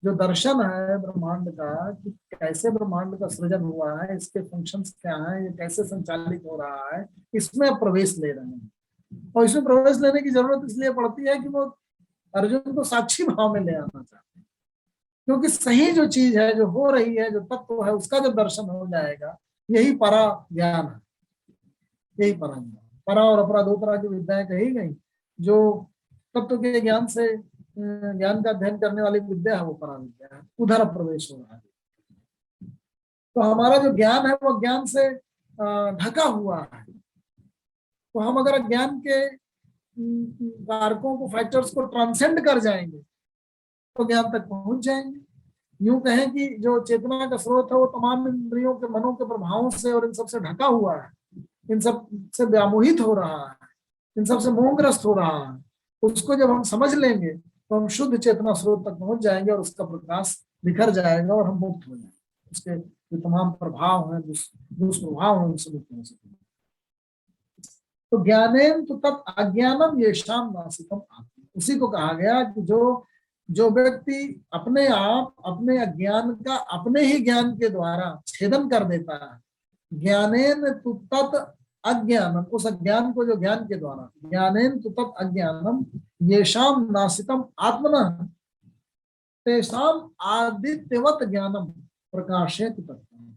जो दर्शन है ब्रह्मांड का, कि कैसे ब्रह्मांड का सृजन हुआ है, इसके फंक्शंस क्या हैं, ये कैसे संचालित हो रहा है, इसमें अब प्रवेश ले रहे हैं। और इसमें प्रवेश लेने की जरूरत इसलिए पड़ती है कि वो अर्जुन को साक्षी भाव में ले आना चाहते हैं, क्योंकि सही जो चीज है, जो हो रही है, जो तत्व है, उसका जब दर्शन हो जाएगा, यही परा ज्ञान है। यही परा ज्ञान, परा और अपरा दो तरह की विद्याएं कही गई। जो तत्व के ज्ञान से ज्ञान का अध्ययन करने वाली विद्या है वो परा विद्या है, उधर प्रवेश हो रहा है। तो हमारा जो ज्ञान है वो ज्ञान से ढका हुआ है। तो हम अगर ज्ञान के कारकों को, फैक्टर्स को ट्रांसेंड कर जाएंगे तो ज्ञान तक पहुंच जाएंगे। यूं कहें कि जो चेतना का स्रोत है वो तमाम इंद्रियों के, मनों के प्रभावों से और इन सब से ढका हुआ है, इन सब से व्यामोहित हो रहा है, इन सब से मोहग्रस्त हो रहा है। उसको जब हम समझ लेंगे तो हम शुद्ध चेतना स्रोत तक पहुंच जाएंगे और उसका प्रकाश बिखर जाएगा और हम मुक्त हो जाएंगे। उसके जो तमाम प्रभाव हैं, दुष्प्रभाव हैं, उनसे मुक्त हो सकेंगे। तो ज्ञानेन तो तत् अज्ञानम येषाम नासिकम आत्मा, उसी को कहा गया कि जो व्यक्ति अपने आप अपने अज्ञान का अपने ही ज्ञान के द्वारा छेदन कर देता है, ज्ञानेन तु तत् अज्ञानम, उस अज्ञान को जो ज्ञान के द्वारा, ज्ञानेन तु तत् अज्ञानम येषाम नासिकम आत्मनः तेषाम आदित्यवत ज्ञानम प्रकाशेत तत्त्वम्।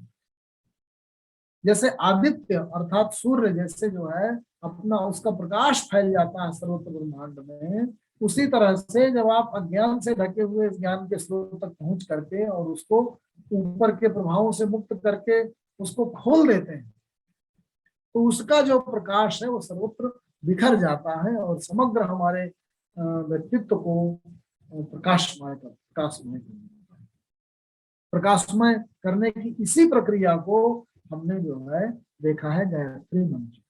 जैसे आदित्य अर्थात सूर्य जैसे जो है अपना, उसका प्रकाश फैल जाता है सर्वत्र ब्रह्मांड में, उसी तरह से जब आप अज्ञान से ढके हुए ज्ञान के स्रोत तक पहुंच करके और उसको ऊपर के प्रभावों से मुक्त करके उसको खोल देते हैं, तो उसका जो प्रकाश है वो सर्वत्र बिखर जाता है और समग्र हमारे व्यक्तित्व को प्रकाशमय करने की इसी प्रक्रिया को हमने जो है देखा है गायत्री मंत्र।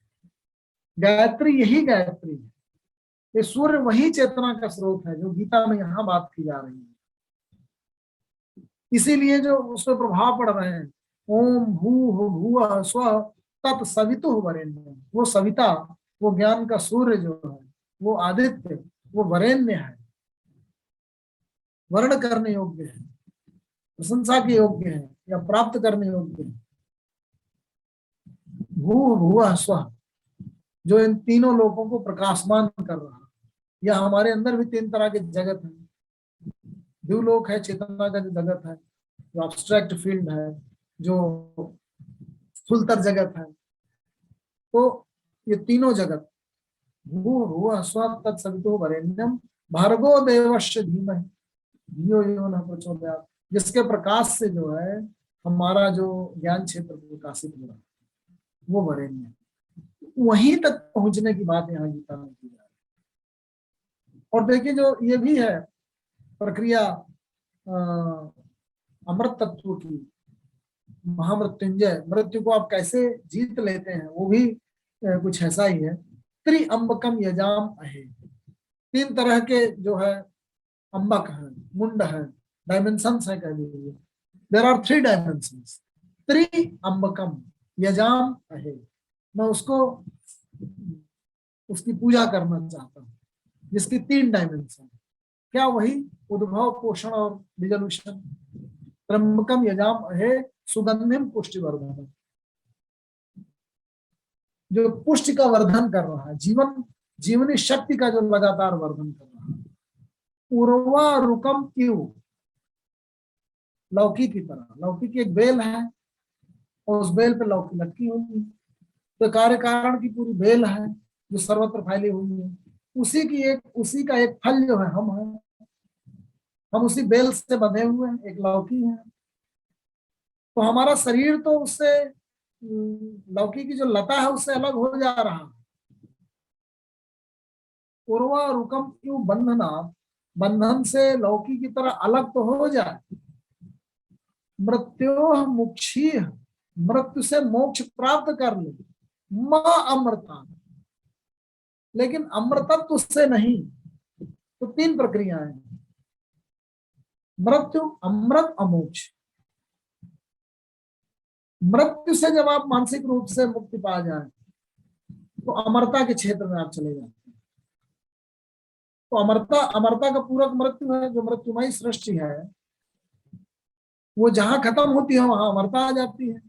गायत्री यही गायत्री है, ये सूर्य वही चेतना का स्रोत है जो गीता में यहाँ बात की जा रही है। इसीलिए जो उस पर प्रभाव पड़ रहे हैं, ओम भू भुवः स्वः तत् सवितुः वरेण्यम्, वो सविता, वो ज्ञान का सूर्य जो है, वो आदित्य, वो वरेण्य है, वर्ण करने योग्य है, प्रशंसा के योग्य है या प्राप्त करने योग्य है। भू भुवः स्वः, जो इन तीनों लोगों को प्रकाशमान कर रहा है। या हमारे अंदर भी तीन तरह के जगत है। द्युलोक है चेतना का जो जगत है, जो एब्स्ट्रैक्ट फील्ड है, जो स्थूलतर जगत है। तो ये तीनों जगत, भू भुवः स्वः तत् सवितुः वरेण्यम् भर्गो देवस्य धीमहि धियो यो नः प्रचोदयात्, जिसके प्रकाश से जो है हमारा जो ज्ञान क्षेत्र प्रकाशित हो रहा है वो वरेण्य। वहीं तक पहुंचने की बात यहाँ गीता में की जा रही है। और देखिए जो ये भी है प्रक्रिया अमृत तत्व की, महामृत्युंजय, मृत्यु को आप कैसे जीत लेते हैं, वो भी कुछ ऐसा ही है। त्रिअंबकम यजाम अहे, 3 तरह के जो है अंबक है, मुंड है, डायमेंशंस है कह लीजिए। There are 3 dimensions. त्रिअंबकम यजाम अहे, मैं उसको उसकी पूजा करना चाहता हूँ जिसकी 3 डायमेंशन। क्या? वही उद्भव, पोषण और रिजोल्यूशन। त्र्यंबकम यजाम अहे सुगंधिम पुष्टिवर्धन, जो पुष्टि का वर्धन कर रहा है, जीवनी शक्ति का जो लगातार वर्धन कर रहा है। उर्वारुकम इव, लौकी की तरह। लौकी की एक बेल है और उस बेल पे लौकी लटकी हुई है, तो कार्य कारण की पूरी बेल है जो सर्वत्र फैली हुई है। उसी का एक फल जो है हम हैं, हम उसी बेल से बंधे हुए हैं, एक लौकी है। तो हमारा शरीर तो उससे, लौकी की जो लता है उससे अलग हो जा रहा है। उर्वा रुकम क्यों बंधना, बंधन से लौकी की तरह अलग तो हो जाए। मृत्यो मुक्षी, मृत्यु से मोक्ष प्राप्त कर ले। मां अमृता, लेकिन अमृतत्व उससे नहीं। तो 3 प्रक्रियाएं, मृत्यु, अमृत, अमोक्ष। मृत्यु से जब आप मानसिक रूप से मुक्ति पा जाए तो अमरता के क्षेत्र में आप चले जाते हैं। तो अमरता का पूरक मृत्यु है, जो मृत्युमयी सृष्टि है, वो जहां खत्म होती है वहां अमरता आ जाती है।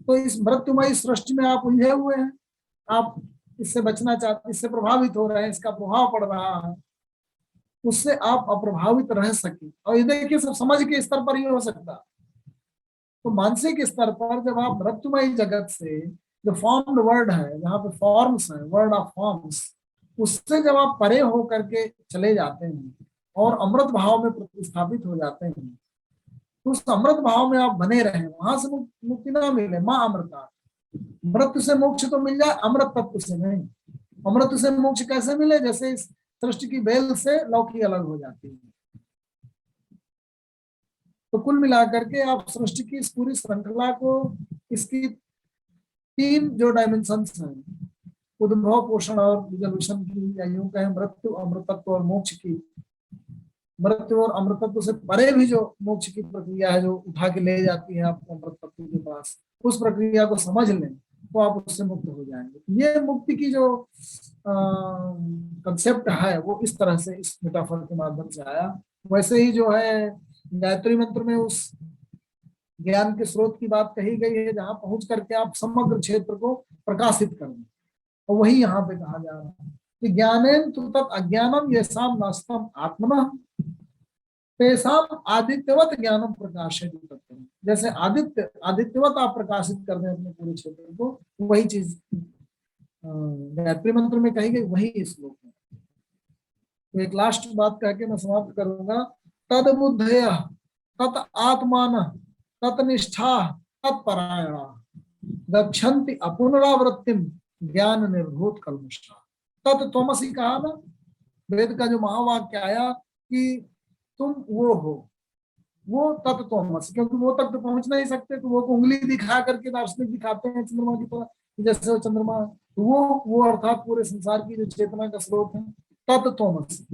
तो इस मृत्युमयी सृष्टि में आप उलझे हुए हैं, आप इससे बचना चाहते, इससे प्रभावित हो रहे हैं, इसका प्रभाव पड़ रहा है, उससे आप अप्रभावित रह सके। और ये देखिए सब समझ के स्तर पर ही हो सकता। तो मानसिक स्तर पर जब आप मृत्युमयी जगत से, जो फॉर्म्ड वर्ड है, जहाँ पे फॉर्म्स है, वर्ड ऑफ फॉर्म्स, उससे जब आप परे होकर के चले जाते हैं और अमृत भाव में प्रतिस्थापित हो जाते हैं, तो उस अमृत भाव में आप बने रहे, वहां से मुक्ति ना मिले। मां अमृता, मृत्यु से मोक्ष तो मिल जाए, अमृत तत्व से नहीं। अमृत से मोक्ष कैसे मिले? जैसे इस सृष्टि की बेल से लौकी अलग हो जाती है। तो कुल मिलाकर के आप सृष्टि की इस पूरी श्रृंखला को, इसकी 3 जो डायमेंशंस हैं, उद्भव, पोषण और रिजोल्यूशन की, या यूं कहें मृत्यु, अमृतत्व और मोक्ष की। मृत्यु और अमृतत्व से परे भी जो मोक्ष की प्रक्रिया है, जो उठा के ले जाती है आपको अमृतत्व के पास, उस प्रक्रिया को समझ लें तो आप उससे मुक्त हो जाएंगे। ये मुक्ति की जो कंसेप्ट है वो इस तरह से, इस मेटाफर के माध्यम से आया। वैसे ही जो है गायत्री मंत्र में उस ज्ञान के स्रोत की बात कही गई है, जहां पहुंच करके आप समग्र क्षेत्र को प्रकाशित कर दें, और वही यहाँ पे कहा जा रहा है कि ज्ञानेन तु तत् अज्ञानम येषां नास्तं आत्मनः तेषां आदित्यवत ज्ञानम प्रकाशयति। जैसे आदित्यवत आप प्रकाशित कर दें अपने पूरे क्षेत्र को, वही चीज गायत्री मंत्र में कही गई, वही इस श्लोक में। तो एक लास्ट बात कह के मैं समाप्त करूंगा। तद बुद्धया तत् आत्मान तत्निष्ठा तत्परायणा गच्छन्ति अपुनरावृत्तिम ज्ञान निर्भूत कल्मषा। तत्त्वमसि कहा ना, वेद का जो महावाक्य आया कि तुम वो हो, वो तत्त्वमसि, क्योंकि वो तक तो पहुंच नहीं सकते, तो वो उंगली दिखा करके दार्शनिक दिखाते हैं चंद्रमा की तरह, जैसे वो चंद्रमा, वो अर्थात पूरे संसार की जो चेतना का स्रोत है, तत्त्वमसि।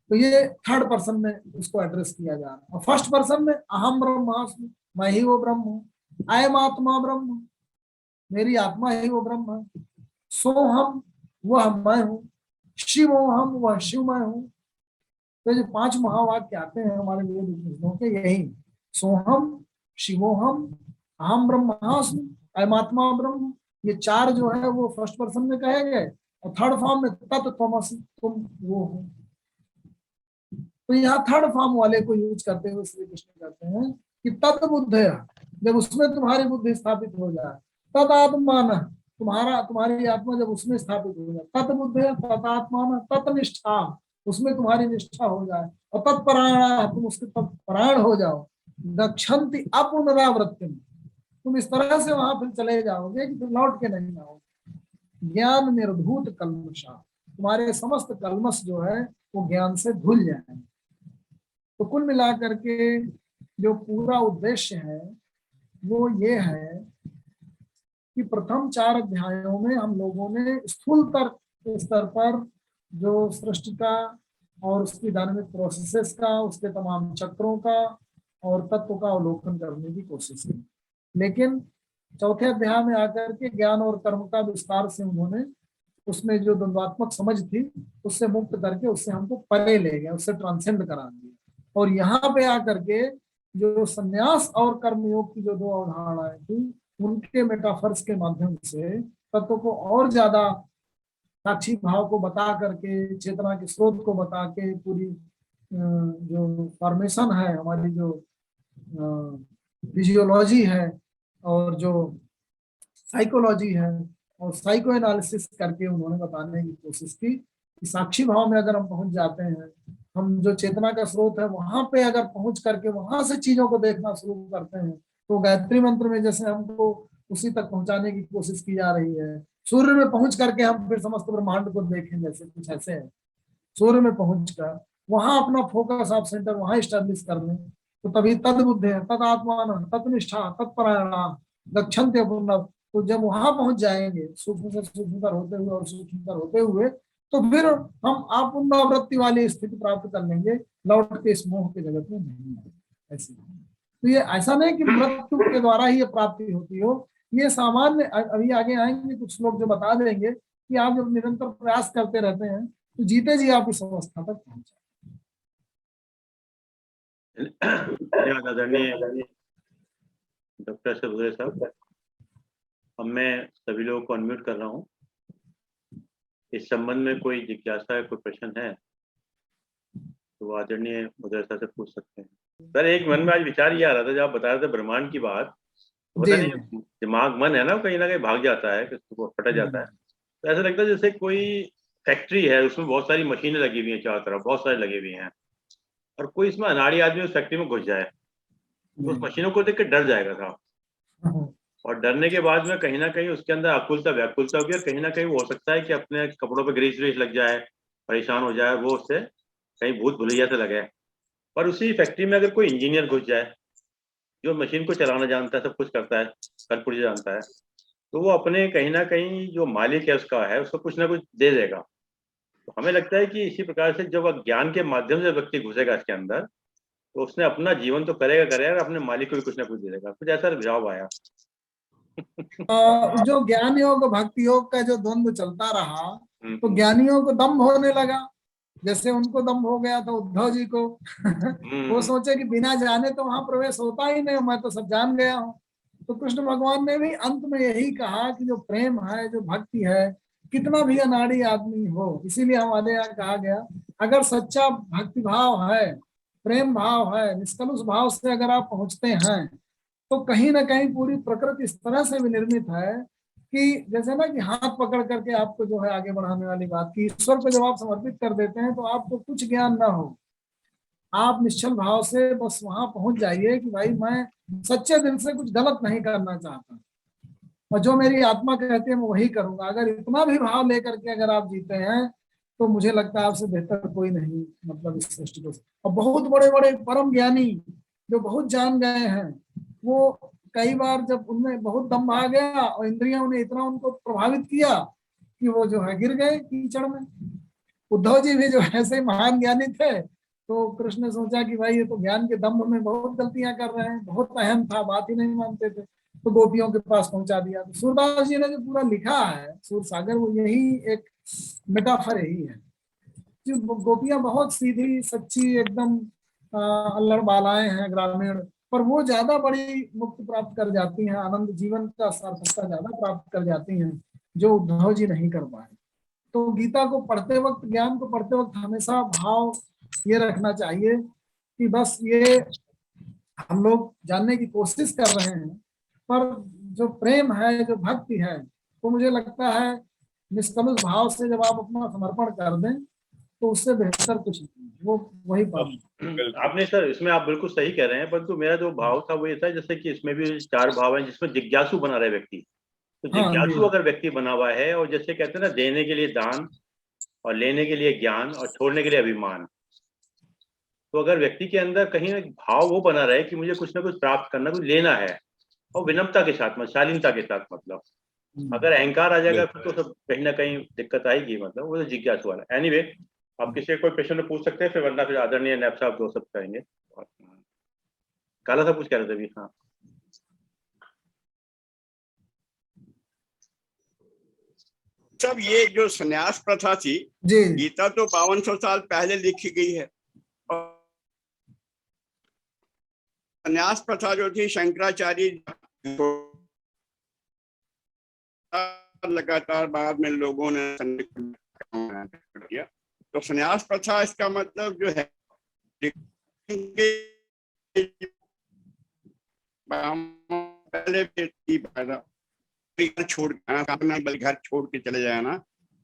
तो ये 3rd पर्सन में उसको एड्रेस किया जा रहा है। और 1st पर्सन में अहम ब्रह्मास्मि, मैं ही वो ब्रह्म हूँ। अयम आत्मा ब्रह्म, मेरी आत्मा ही वो ब्रह्म है। सोहम, वह मैं हूँ। शिवोहम, वह शिव मैं हूँ। तो जो 5 महावाक्य आते हैं हमारे लिए के, यही सोहम, शिवोहम, अहम ब्रह्मास्मि, अयम आत्मा ब्रह्म, ये 4 जो है वो 1st पर्सन में कहे गए। और 3rd फॉर्म में तत्त्वमसि, तुम वो हो। तो यहाँ 3rd फॉर्म वाले को यूज करते हुए श्री कृष्ण कहते हैं कि तत्बुद्धया, जब उसमें तुम्हारी बुद्धि स्थापित हो जाए, तदात्मान, तुम्हारी आत्मा जब उसमें स्थापित हो जाए, तत्बुद्धया तदात्मान तत्निष्ठा, उसमें तुम्हारी निष्ठा हो जाए, और तत्परायण, तुम उसके तत्परायण हो जाओ, गच्छन्ति अपुनरावृत्तिम, तुम इस तरह से वहां फिर चले जाओगे कि तुम लौट के नहीं आओगे। ज्ञान निर्भूत कल्मषा, तुम्हारे समस्त कल्मश जो है वो ज्ञान से धुल जाए। तो कुल मिलाकर के जो पूरा उद्देश्य है वो ये है कि प्रथम 4 अध्यायों में हम लोगों ने स्थूल स्तर पर जो सृष्टि का और उसकी डायनामिक प्रोसेसेस का, उसके तमाम चक्रों का और तत्व का अवलोकन करने की कोशिश की। लेकिन चौथे अध्याय में आकर के ज्ञान और कर्म का विस्तार से उन्होंने उसमें जो द्वंद्वात्मक समझ थी उससे मुक्त करके उससे हमको परे ले गए, उससे ट्रांसेंड करा दिया। और यहाँ पे आकर के जो संन्यास और कर्मयोग की जो 2 अवधारणाएं थी उनके मेटाफर्स के माध्यम से तत्व को और ज्यादा साक्षी भाव को बता करके, चेतना के स्रोत को बता के, पूरी जो फॉर्मेशन है हमारी, जो फिजियोलॉजी है और जो साइकोलॉजी है और साइको एनालिसिस करके उन्होंने बताने की कोशिश की कि साक्षी भाव में अगर हम पहुंच जाते हैं, हम जो चेतना का स्रोत है वहां पे अगर पहुंच करके वहां से चीजों को देखना शुरू करते हैं, तो गायत्री मंत्र में जैसे हमको उसी तक पहुंचाने की कोशिश की जा रही है, सूर्य में पहुंच करके हम फिर समस्त ब्रह्मांड को देखें, जैसे कुछ ऐसे है। सूर्य में पहुंचकर वहां अपना फोकस ऑफ सेंटर वहां स्टैब्लिश कर लें, तो तभी तद बुद्धि तद आत्मान तत्निष्ठा तत्परायणा गच्छन्ते पुनः। तो जब वहां पहुंच जाएंगे सूक्ष्म से सूक्ष्मतर होते हुए और सूक्ष्मतर होते हुए, तो फिर हम आप पुनरावृत्ति वाली स्थिति प्राप्त कर लेंगे, लौट के इस मोह के जगत में नहीं आए। ऐसे तो ये ऐसा नहीं कि मृत्यु के द्वारा ही ये प्राप्ति होती हो, ये सामान्य, अभी आगे आएंगे कुछ लोग जो बता देंगे कि आप जब निरंतर प्रयास करते रहते हैं तो जीते जी आप इस अवस्था तक पहुंच धन्यवाद आदरणीय डॉक्टर सबुरे साहब। अब मैं सभी लोगों को अनम्यूट कर रहा हूँ। इस संबंध में कोई जिज्ञासा है, कोई प्रश्न है तो आदरणीय मुद्रा साहब से पूछ सकते हैं। सर, एक मन में आज विचार ये आ रहा था, जब आप बता रहे थे ब्रह्मांड की बात, तो पता नहीं दिमाग मन है ना कहीं ना कहीं भाग जाता है, वो फटा जाता है। तो ऐसा लगता है जैसे कोई फैक्ट्री है, उसमें बहुत सारी मशीनें लगी हुई हैं, चारों तरफ बहुत सारी लगी हुई हैं, और कोई इसमें अनाड़ी आदमी उस फैक्ट्री में घुस जाए तो उस मशीनों को देख के डर जाएगा साहब, और डरने के बाद में कहीं ना कहीं उसके अंदर आकुलता व्याकुलता होगी, और कहीं ना कहीं वो हो सकता है कि अपने कपड़ों पे ग्रीस व्रीस लग जाए, परेशान हो जाए, वो उससे कहीं भूत भुलैया से लगे। पर उसी फैक्ट्री में अगर कोई इंजीनियर घुस जाए जो मशीन को चलाना जानता है, सब कुछ करता है, कठपुर्जे जानता है, तो वो अपने कहीं ना कहीं जो मालिक है उसका है, उसको कुछ ना कुछ दे देगा। तो हमें लगता है कि इसी प्रकार से जब ज्ञान के माध्यम से व्यक्ति घुसेगा इसके अंदर, तो उसने अपना जीवन तो करेगा और अपने मालिक को भी कुछ ना कुछ दे देगा। कुछ ऐसा विचार आया। जो ज्ञान योग भक्ति योग का जो द्वंद्व चलता रहा, तो ज्ञानियों को दम्भ होने लगा, जैसे उनको दम्भ हो गया था उद्धव जी को। वो सोचे कि बिना जाने तो वहां प्रवेश होता ही नहीं, मैं तो सब जान गया हूँ। तो कृष्ण भगवान ने भी अंत में यही कहा कि जो प्रेम है, जो भक्ति है, कितना भी अनाड़ी आदमी हो, इसीलिए हमारे यहाँ कहा गया, अगर सच्चा भक्ति भाव है, प्रेम भाव है, निष्कलुष भाव से अगर आप पहुंचते हैं, तो कहीं ना कहीं पूरी प्रकृति इस तरह से विनिर्मित है कि जैसे ना कि हाथ पकड़ करके आपको जो है आगे बढ़ाने वाली बात की, ईश्वर को जब आप समर्पित कर देते हैं तो आपको कुछ ज्ञान ना हो, आप निश्चल भाव से बस वहां पहुंच जाइए कि भाई मैं सच्चे दिल से कुछ गलत नहीं करना चाहता, और जो मेरी आत्मा कहती है मैं वही करूंगा। अगर इतना भी भाव लेकर के अगर आप जीते हैं, तो मुझे लगता है आपसे बेहतर कोई नहीं, मतलब इस सृष्टि को। और बहुत बड़े बड़े परम ज्ञानी जो बहुत जान गए हैं, वो कई बार जब उनमें बहुत दम आ गया और इंद्रियों ने इतना उनको प्रभावित किया कि वो जो है गिर गए कीचड़ में। उद्धव जी भी जो ऐसे महान ज्ञानी थे, तो कृष्ण ने सोचा कि भाई ये तो ज्ञान के दम्भ में बहुत गलतियां कर रहे हैं, बहुत अहम था, बात ही नहीं मानते थे, तो गोपियों के पास पहुंचा दिया। तो सूरदास जी ने जो पूरा लिखा है सूर सागर, वो यही एक मेटाफर यही है कि गोपियां बहुत सीधी सच्ची एकदम अल्लड़ बालाएं हैं ग्रामीण, पर वो ज्यादा बड़ी मुक्ति प्राप्त कर जाती हैं, आनंद जीवन का सार्थकता ज्यादा प्राप्त कर जाती हैं, जो उद्धव जी नहीं कर पाए। तो गीता को पढ़ते वक्त, ज्ञान को पढ़ते वक्त हमेशा भाव ये रखना चाहिए कि बस ये हम लोग जानने की कोशिश कर रहे हैं, पर जो प्रेम है, जो भक्ति है, तो मुझे लगता है निष्कलुष भाव से जब आप अपना समर्पण कर दें, तो उससे बेहतर कुछ नहीं, वो वही बात। आपने सर इसमें आप बिल्कुल सही कह रहे हैं, परंतु मेरा जो भाव था वो ये था, जैसे कि इसमें भी 4 भाव हैं, जिसमें जिज्ञासु बना रहे व्यक्ति। तो जिज्ञासु अगर व्यक्ति बना हुआ है, और जैसे कहते हैं ना, देने के लिए दान, और लेने के लिए ज्ञान और छोड़ने के लिए अभिमान। तो अगर व्यक्ति के अंदर कहीं एक भाव वो बना रहे कि मुझे कुछ ना कुछ प्राप्त करना, कुछ लेना है, और विनम्रता के साथ, शालीनता के साथ, मतलब अगर अहंकार आ जाएगा फिर तो सब कहीं ना कहीं दिक्कत आएगी, मतलब वो तो जिज्ञासु वाला। एनीवे, आप किसी कोई प्रश्न पूछ सकते हैं, फिर वरना फिर आदरणीय नैब साहब दो सब करेंगे। काला साहब कुछ कह रहे थे अभी। हाँ, सब ये जो संन्यास प्रथा थी, जी गीता तो 5200 साल पहले लिखी गई है, और संन्यास प्रथा जो थी शंकराचार्य लगातार बाद में लोगों ने किया। तो संन्यास प्रथा इसका मतलब जो है पहले घर छोड़ अपना बल घर छोड़ के चले जाना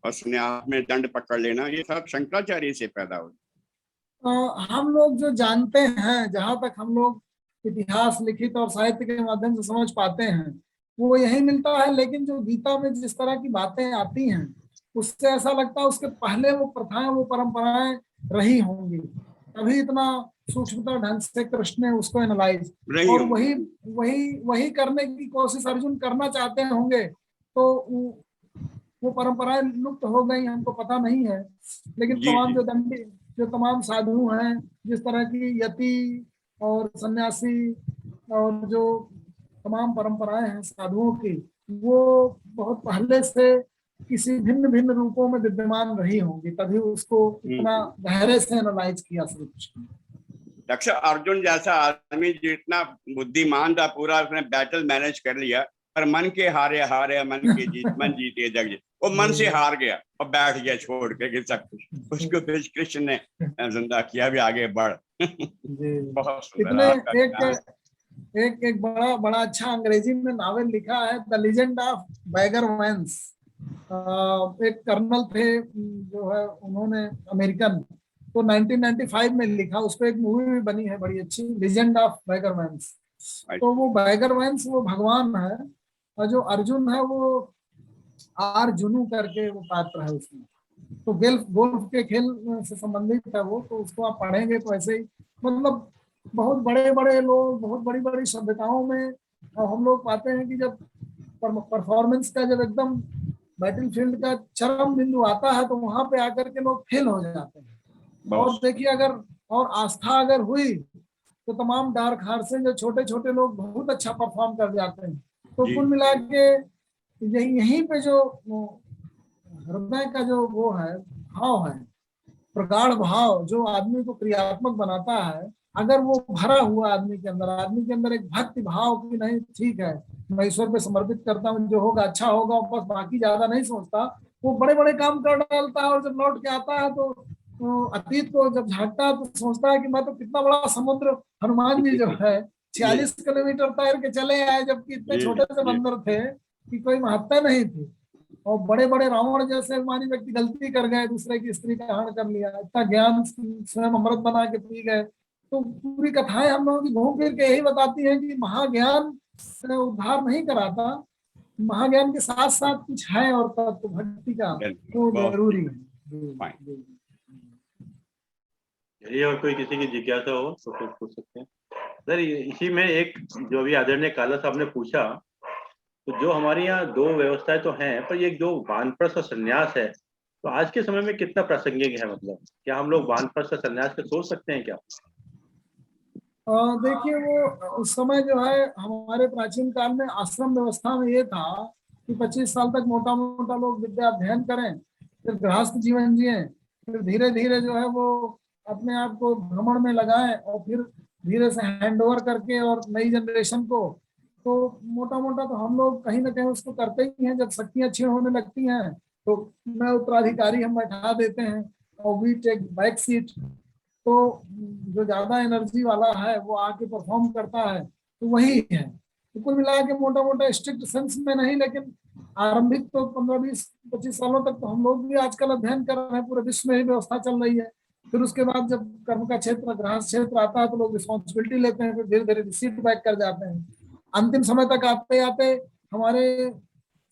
और संन्यास में दंड पकड़ लेना, ये सब शंकराचार्य से पैदा हुआ। हम लोग जो जानते हैं, जहां तक हम लोग इतिहास लिखित और साहित्य के माध्यम से समझ पाते हैं, वो यही मिलता है। लेकिन जो गीता में जिस तरह की बातें आती हैं, उससे ऐसा लगता है उसके पहले वो प्रथाएं, वो परंपराएं रही होंगी, तभी इतना सूक्ष्मता ढंग से कृष्ण ने उसको एनालाइज, और वही वही वही करने की कोशिश अर्जुन करना चाहते होंगे। तो वो परंपराएं लुप्त हो गई, हमको पता नहीं है। लेकिन तमाम जो दंडी, जो तमाम साधु हैं, जिस तरह की यति और सन्यासी और जो तमाम परंपराएं हैं साधुओं की, वो बहुत पहले से किसी भिन्न भिन्न रूपों में विद्यमान रही होंगी, तभी उसको इतना गहरे से एनालाइज किया श्री कृष्ण। दक्ष अर्जुन जैसा आदमी जितना बुद्धिमान था, पूरा उसने बैटल मैनेज कर लिया, पर मन के हारे हारे मन के जीत, मन जीते जग जीत। वो मन से हार गया और बैठ गया छोड़ के सब कुछ। उसको फिर कृष्ण ने जिंदा किया, भी आगे बढ़। बहुत सुंदर। एक बड़ा बड़ा अच्छा अंग्रेजी में नावल लिखा है, the legend of Bagger Vance. एक कर्नल थे जो है, उन्होंने अमेरिकन, तो 1995 में लिखा, उस पर एक मूवी भी बनी है बड़ी अच्छी, लीजेंड ऑफ बैगर वैंस। तो वो बैगर वैंस वो भगवान है, और जो अर्जुन है वो अर्जुनु करके वो पात्र है उसमें। तो गोल्फ के खेल से संबंधित है वो, तो उसको आप पढ़ेंगे तो ऐसे ही, मतलब बहुत बड़े बड़े लोग, बहुत बड़ी बड़ी सभ्यताओं में हम लोग पाते हैं कि जब परफॉर्मेंस का जब एकदम बैटलफील्ड का चरम बिंदु आता है, तो वहां पे आकर के लोग फेल हो जाते हैं। और देखिए, अगर और आस्था अगर हुई तो तमाम डार्क हार्स से जो छोटे छोटे लोग बहुत अच्छा परफॉर्म कर जाते हैं। तो कुल मिला के यहीं पे जो हृदय का जो वो है, भाव है, प्रगाढ़ भाव जो आदमी को क्रियात्मक बनाता है, अगर वो भरा हुआ आदमी के अंदर एक भक्ति भाव की, नहीं ठीक है मैं ईश्वर पे समर्पित करता हूँ, जो होगा अच्छा होगा, बस बाकी ज्यादा नहीं सोचता, वो बड़े बड़े काम कर डालता है। और जब लौट के आता है तो अतीत को जब झांकता है तो सोचता है कि मैं तो कितना बड़ा समुद्र, हनुमान जी जो है 46 किलोमीटर तैर के चले आए, जबकि इतने छोटे से बंदर थे कि कोई महत्ता नहीं थी। और बड़े बड़े रावण जैसे मानी व्यक्ति गलती कर गए, दूसरे की स्त्री का हरण कर लिया, इतना ज्ञान स्वयं अमृत बना के पी गए। तो पूरी कथाएं हम लोगों की घूम फिर के यही बताती हैं कि महाज्ञान से उद्धार नहीं कराता, महाज्ञान के साथ साथ कुछ है और तत्व भक्ति का तो जरूरी है। चलिए, और कोई किसी की जिज्ञासा हो तो कुछ पूछ सकते हैं सर। इसी में एक जो अभी आदरणीय काला साहब ने पूछा, तो जो हमारे यहाँ दो व्यवस्थाएं तो हैं, पर ये जो वानप्रस्थ और संन्यास है, तो आज के समय में कितना प्रासंगिक है? मतलब क्या हम लोग वानप्रस्थ और संन्यास को सोच सकते हैं क्या? देखिए, वो उस समय जो है हमारे प्राचीन काल में आश्रम व्यवस्था में ये था कि 25 साल तक मोटा मोटा लोग विद्या अध्ययन करें, फिर गृहस्थ जीवन जिए, फिर धीरे धीरे जो है वो अपने आप को भ्रमण में लगाएं, और फिर धीरे से हैंड ओवर करके और नई जनरेशन को। तो मोटा मोटा तो हम लोग कहीं ना कहीं उसको करते ही हैं। जब शक्तियां अच्छी होने लगती हैं तो मैं उत्तराधिकारी हम बैठा देते हैं और वी टेक बैक सीट। तो जो ज्यादा एनर्जी वाला है वो आके परफॉर्म करता है, तो वही है। तो कुल मिला के मोटा मोटा स्ट्रिक्ट सेंस में नहीं, लेकिन आरंभिक तो 15-20-25 सालों तक तो हम लोग भी आजकल अध्ययन कर रहे हैं, पूरे विश्व में ही व्यवस्था चल रही है। फिर उसके बाद जब कर्म का क्षेत्र, गृहस्थ क्षेत्र आता है तो लोग रिस्पॉन्सिबिलिटी लेते हैं, फिर धीरे धीरे रिसीट बैक कर जाते हैं। अंतिम समय तक आते आते हमारे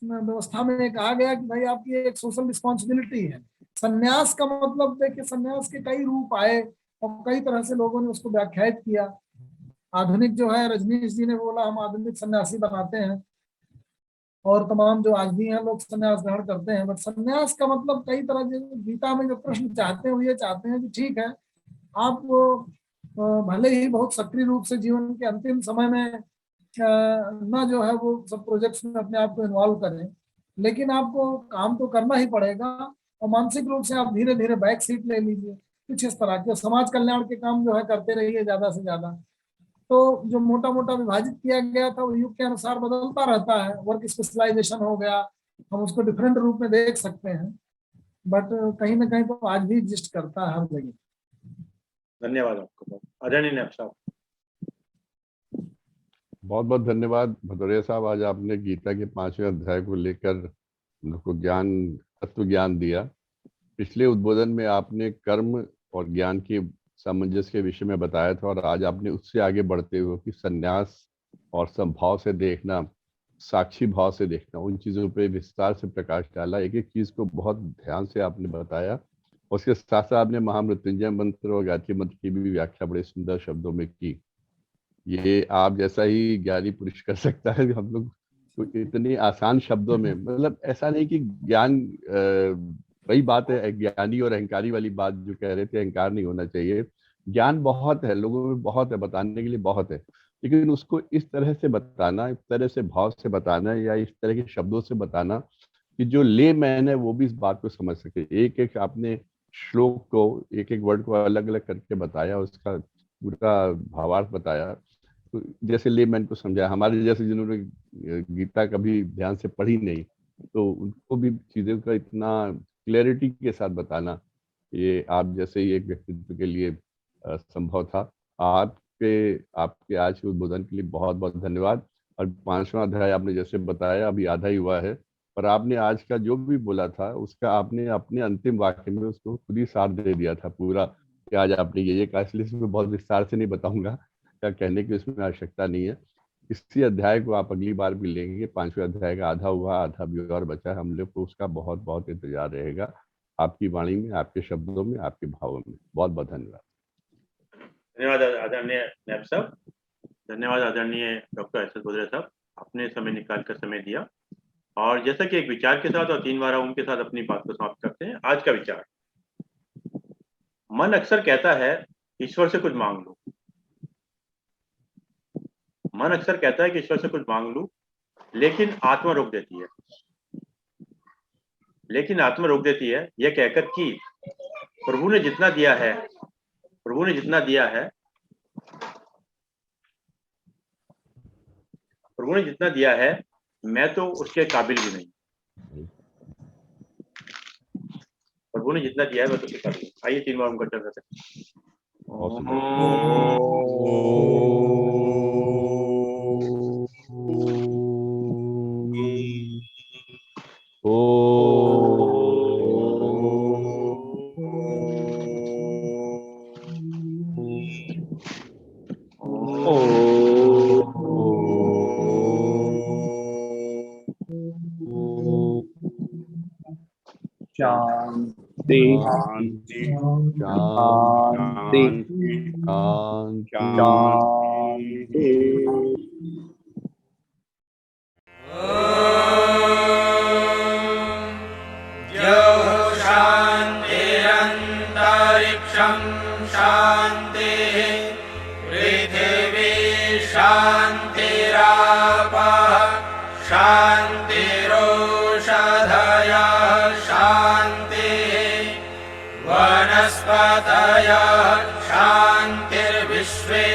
व्यवस्था में एक आ गया कि भाई आपकी एक सोशल रिस्पॉन्सिबिलिटी है सन्यास का मतलब देखिए, सन्यास के कई रूप आए और कई तरह से लोगों ने उसको व्याख्यायित किया। आधुनिक जो है, रजनीश जी ने बोला हम आधुनिक सन्यासी बनाते हैं, और तमाम जो आज भी हैं लोग सन्यास ग्रहण करते हैं। बट सन्यास का मतलब कई तरह के, गीता में जो कृष्ण चाहते हैं वो ये चाहते हैं कि ठीक है, आप भले ही बहुत सक्रिय रूप से जीवन के अंतिम समय में ना जो है वो सब प्रोजेक्ट्स में अपने आप को इन्वॉल्व करें, लेकिन आपको काम तो करना ही पड़ेगा, और मानसिक रूप से आप धीरे धीरे बैक सीट ले लीजिए। कुछ इस तरह के समाज कल्याण के काम जो है करते रहिए ज्यादा से ज्यादा। तो जो मोटा मोटा विभाजित किया गया था वो युग के अनुसार बदलता रहता है। वर्क स्पेशलाइजेशन हो गया, हम उसको डिफरेंट रूप में देख सकते हैं, बट कहीं ना कहीं तो आज भी एग्जिस्ट करता है हर जगह। धन्यवाद आपको। आदरणीय नायब साहब। बहुत बहुत धन्यवाद भदौरिया साहब। आज आपने गीता के 5वें अध्याय को लेकर हम लोग को तत्व ज्ञान दिया। पिछले उद्बोधन में आपने कर्म और ज्ञान के सामंजस्य के विषय में बताया था, और आज आपने उससे आगे बढ़ते हुए कि संन्यास और संभाव से देखना, साक्षी भाव से देखना, उन चीज़ों पे विस्तार से प्रकाश डाला। एक एक चीज़ को बहुत ध्यान से आपने बताया। उसके साथ साथ आपने महामृत्युंजय मंत्र और गायत्री मंत्र की भी व्याख्या बड़े सुंदर शब्दों में की। ये आप जैसा ही ज्ञानी पुरुष कर सकता है। हम लोग तो इतने आसान शब्दों में, मतलब ऐसा नहीं कि ज्ञान, वही बात है ज्ञानी और अहंकारी वाली बात जो कह रहे थे, अहंकार नहीं होना चाहिए। ज्ञान बहुत है, लोगों में बहुत है, बताने के लिए बहुत है, लेकिन उसको इस तरह से बताना, इस तरह से भाव से बताना, या इस तरह के शब्दों से बताना कि जो ले मैन है वो भी इस बात को समझ सके। एक एक आपने श्लोक को, एक एक वर्ड को अलग अलग करके बताया, उसका पूरा भावार्थ बताया, तो जैसे ले मैन को समझाया। हमारे जैसे जिन्होंने गीता कभी ध्यान से पढ़ी नहीं, तो उनको भी चीज़ों का इतना क्लैरिटी के साथ बताना, ये आप जैसे ही एक व्यक्तित्व के लिए संभव था। आपके आज के उद्बोधन के लिए बहुत बहुत धन्यवाद। और 5वां अध्याय आपने जैसे बताया अभी आधा ही हुआ है, पर आपने आज का जो भी बोला था उसका आपने अपने अंतिम वाक्य में उसको खुद ही सार दे दिया था पूरा, कि आज आपने ये कहा। इसलिए इसमें बहुत विस्तार से नहीं बताऊंगा, क्या कहने की उसमें आवश्यकता नहीं है। इसी अध्याय को आप अगली बार भी लेंगे। 5वें अध्याय का आधा हुआ, आधा भी और बचा है। हम लोग को उसका बहुत बहुत इंतजार रहेगा, आपकी वाणी में, आपके शब्दों में, आपके भावों में। बहुत बहुत धन्यवाद। धन्यवाद आदरणीय नायब साहब। धन्यवाद आदरणीय डॉक्टर एस एस भदौरिया साहब, आपने समय निकाल कर समय दिया। और जैसा कि एक विचार के साथ और 3 बार ओम के साथ अपनी बात को समाप्त करते हैं। आज का विचार, मन अक्सर कहता है ईश्वर से कुछ मांग लो। मन अक्सर कहता है कि ईश्वर से कुछ मांग लूं, लेकिन आत्मा रोक देती है। लेकिन आत्मा रोक देती है यह कहकर कि प्रभु ने जितना दिया है, प्रभु ने जितना दिया है, प्रभु ने जितना दिया है, मैं तो उसके काबिल भी नहीं। प्रभु ने जितना दिया है मैं तो उसके काबिल नहीं। आइए 3 बार हम कर सकते हैं। शांति शांति शांति शांति। शान्तिरन्तरिक्षं शान्तिः पृथिवी शान्तिरापः शान्तिरोषधयः शान्तिः वनस्पतयः शान्तिर्विश्वे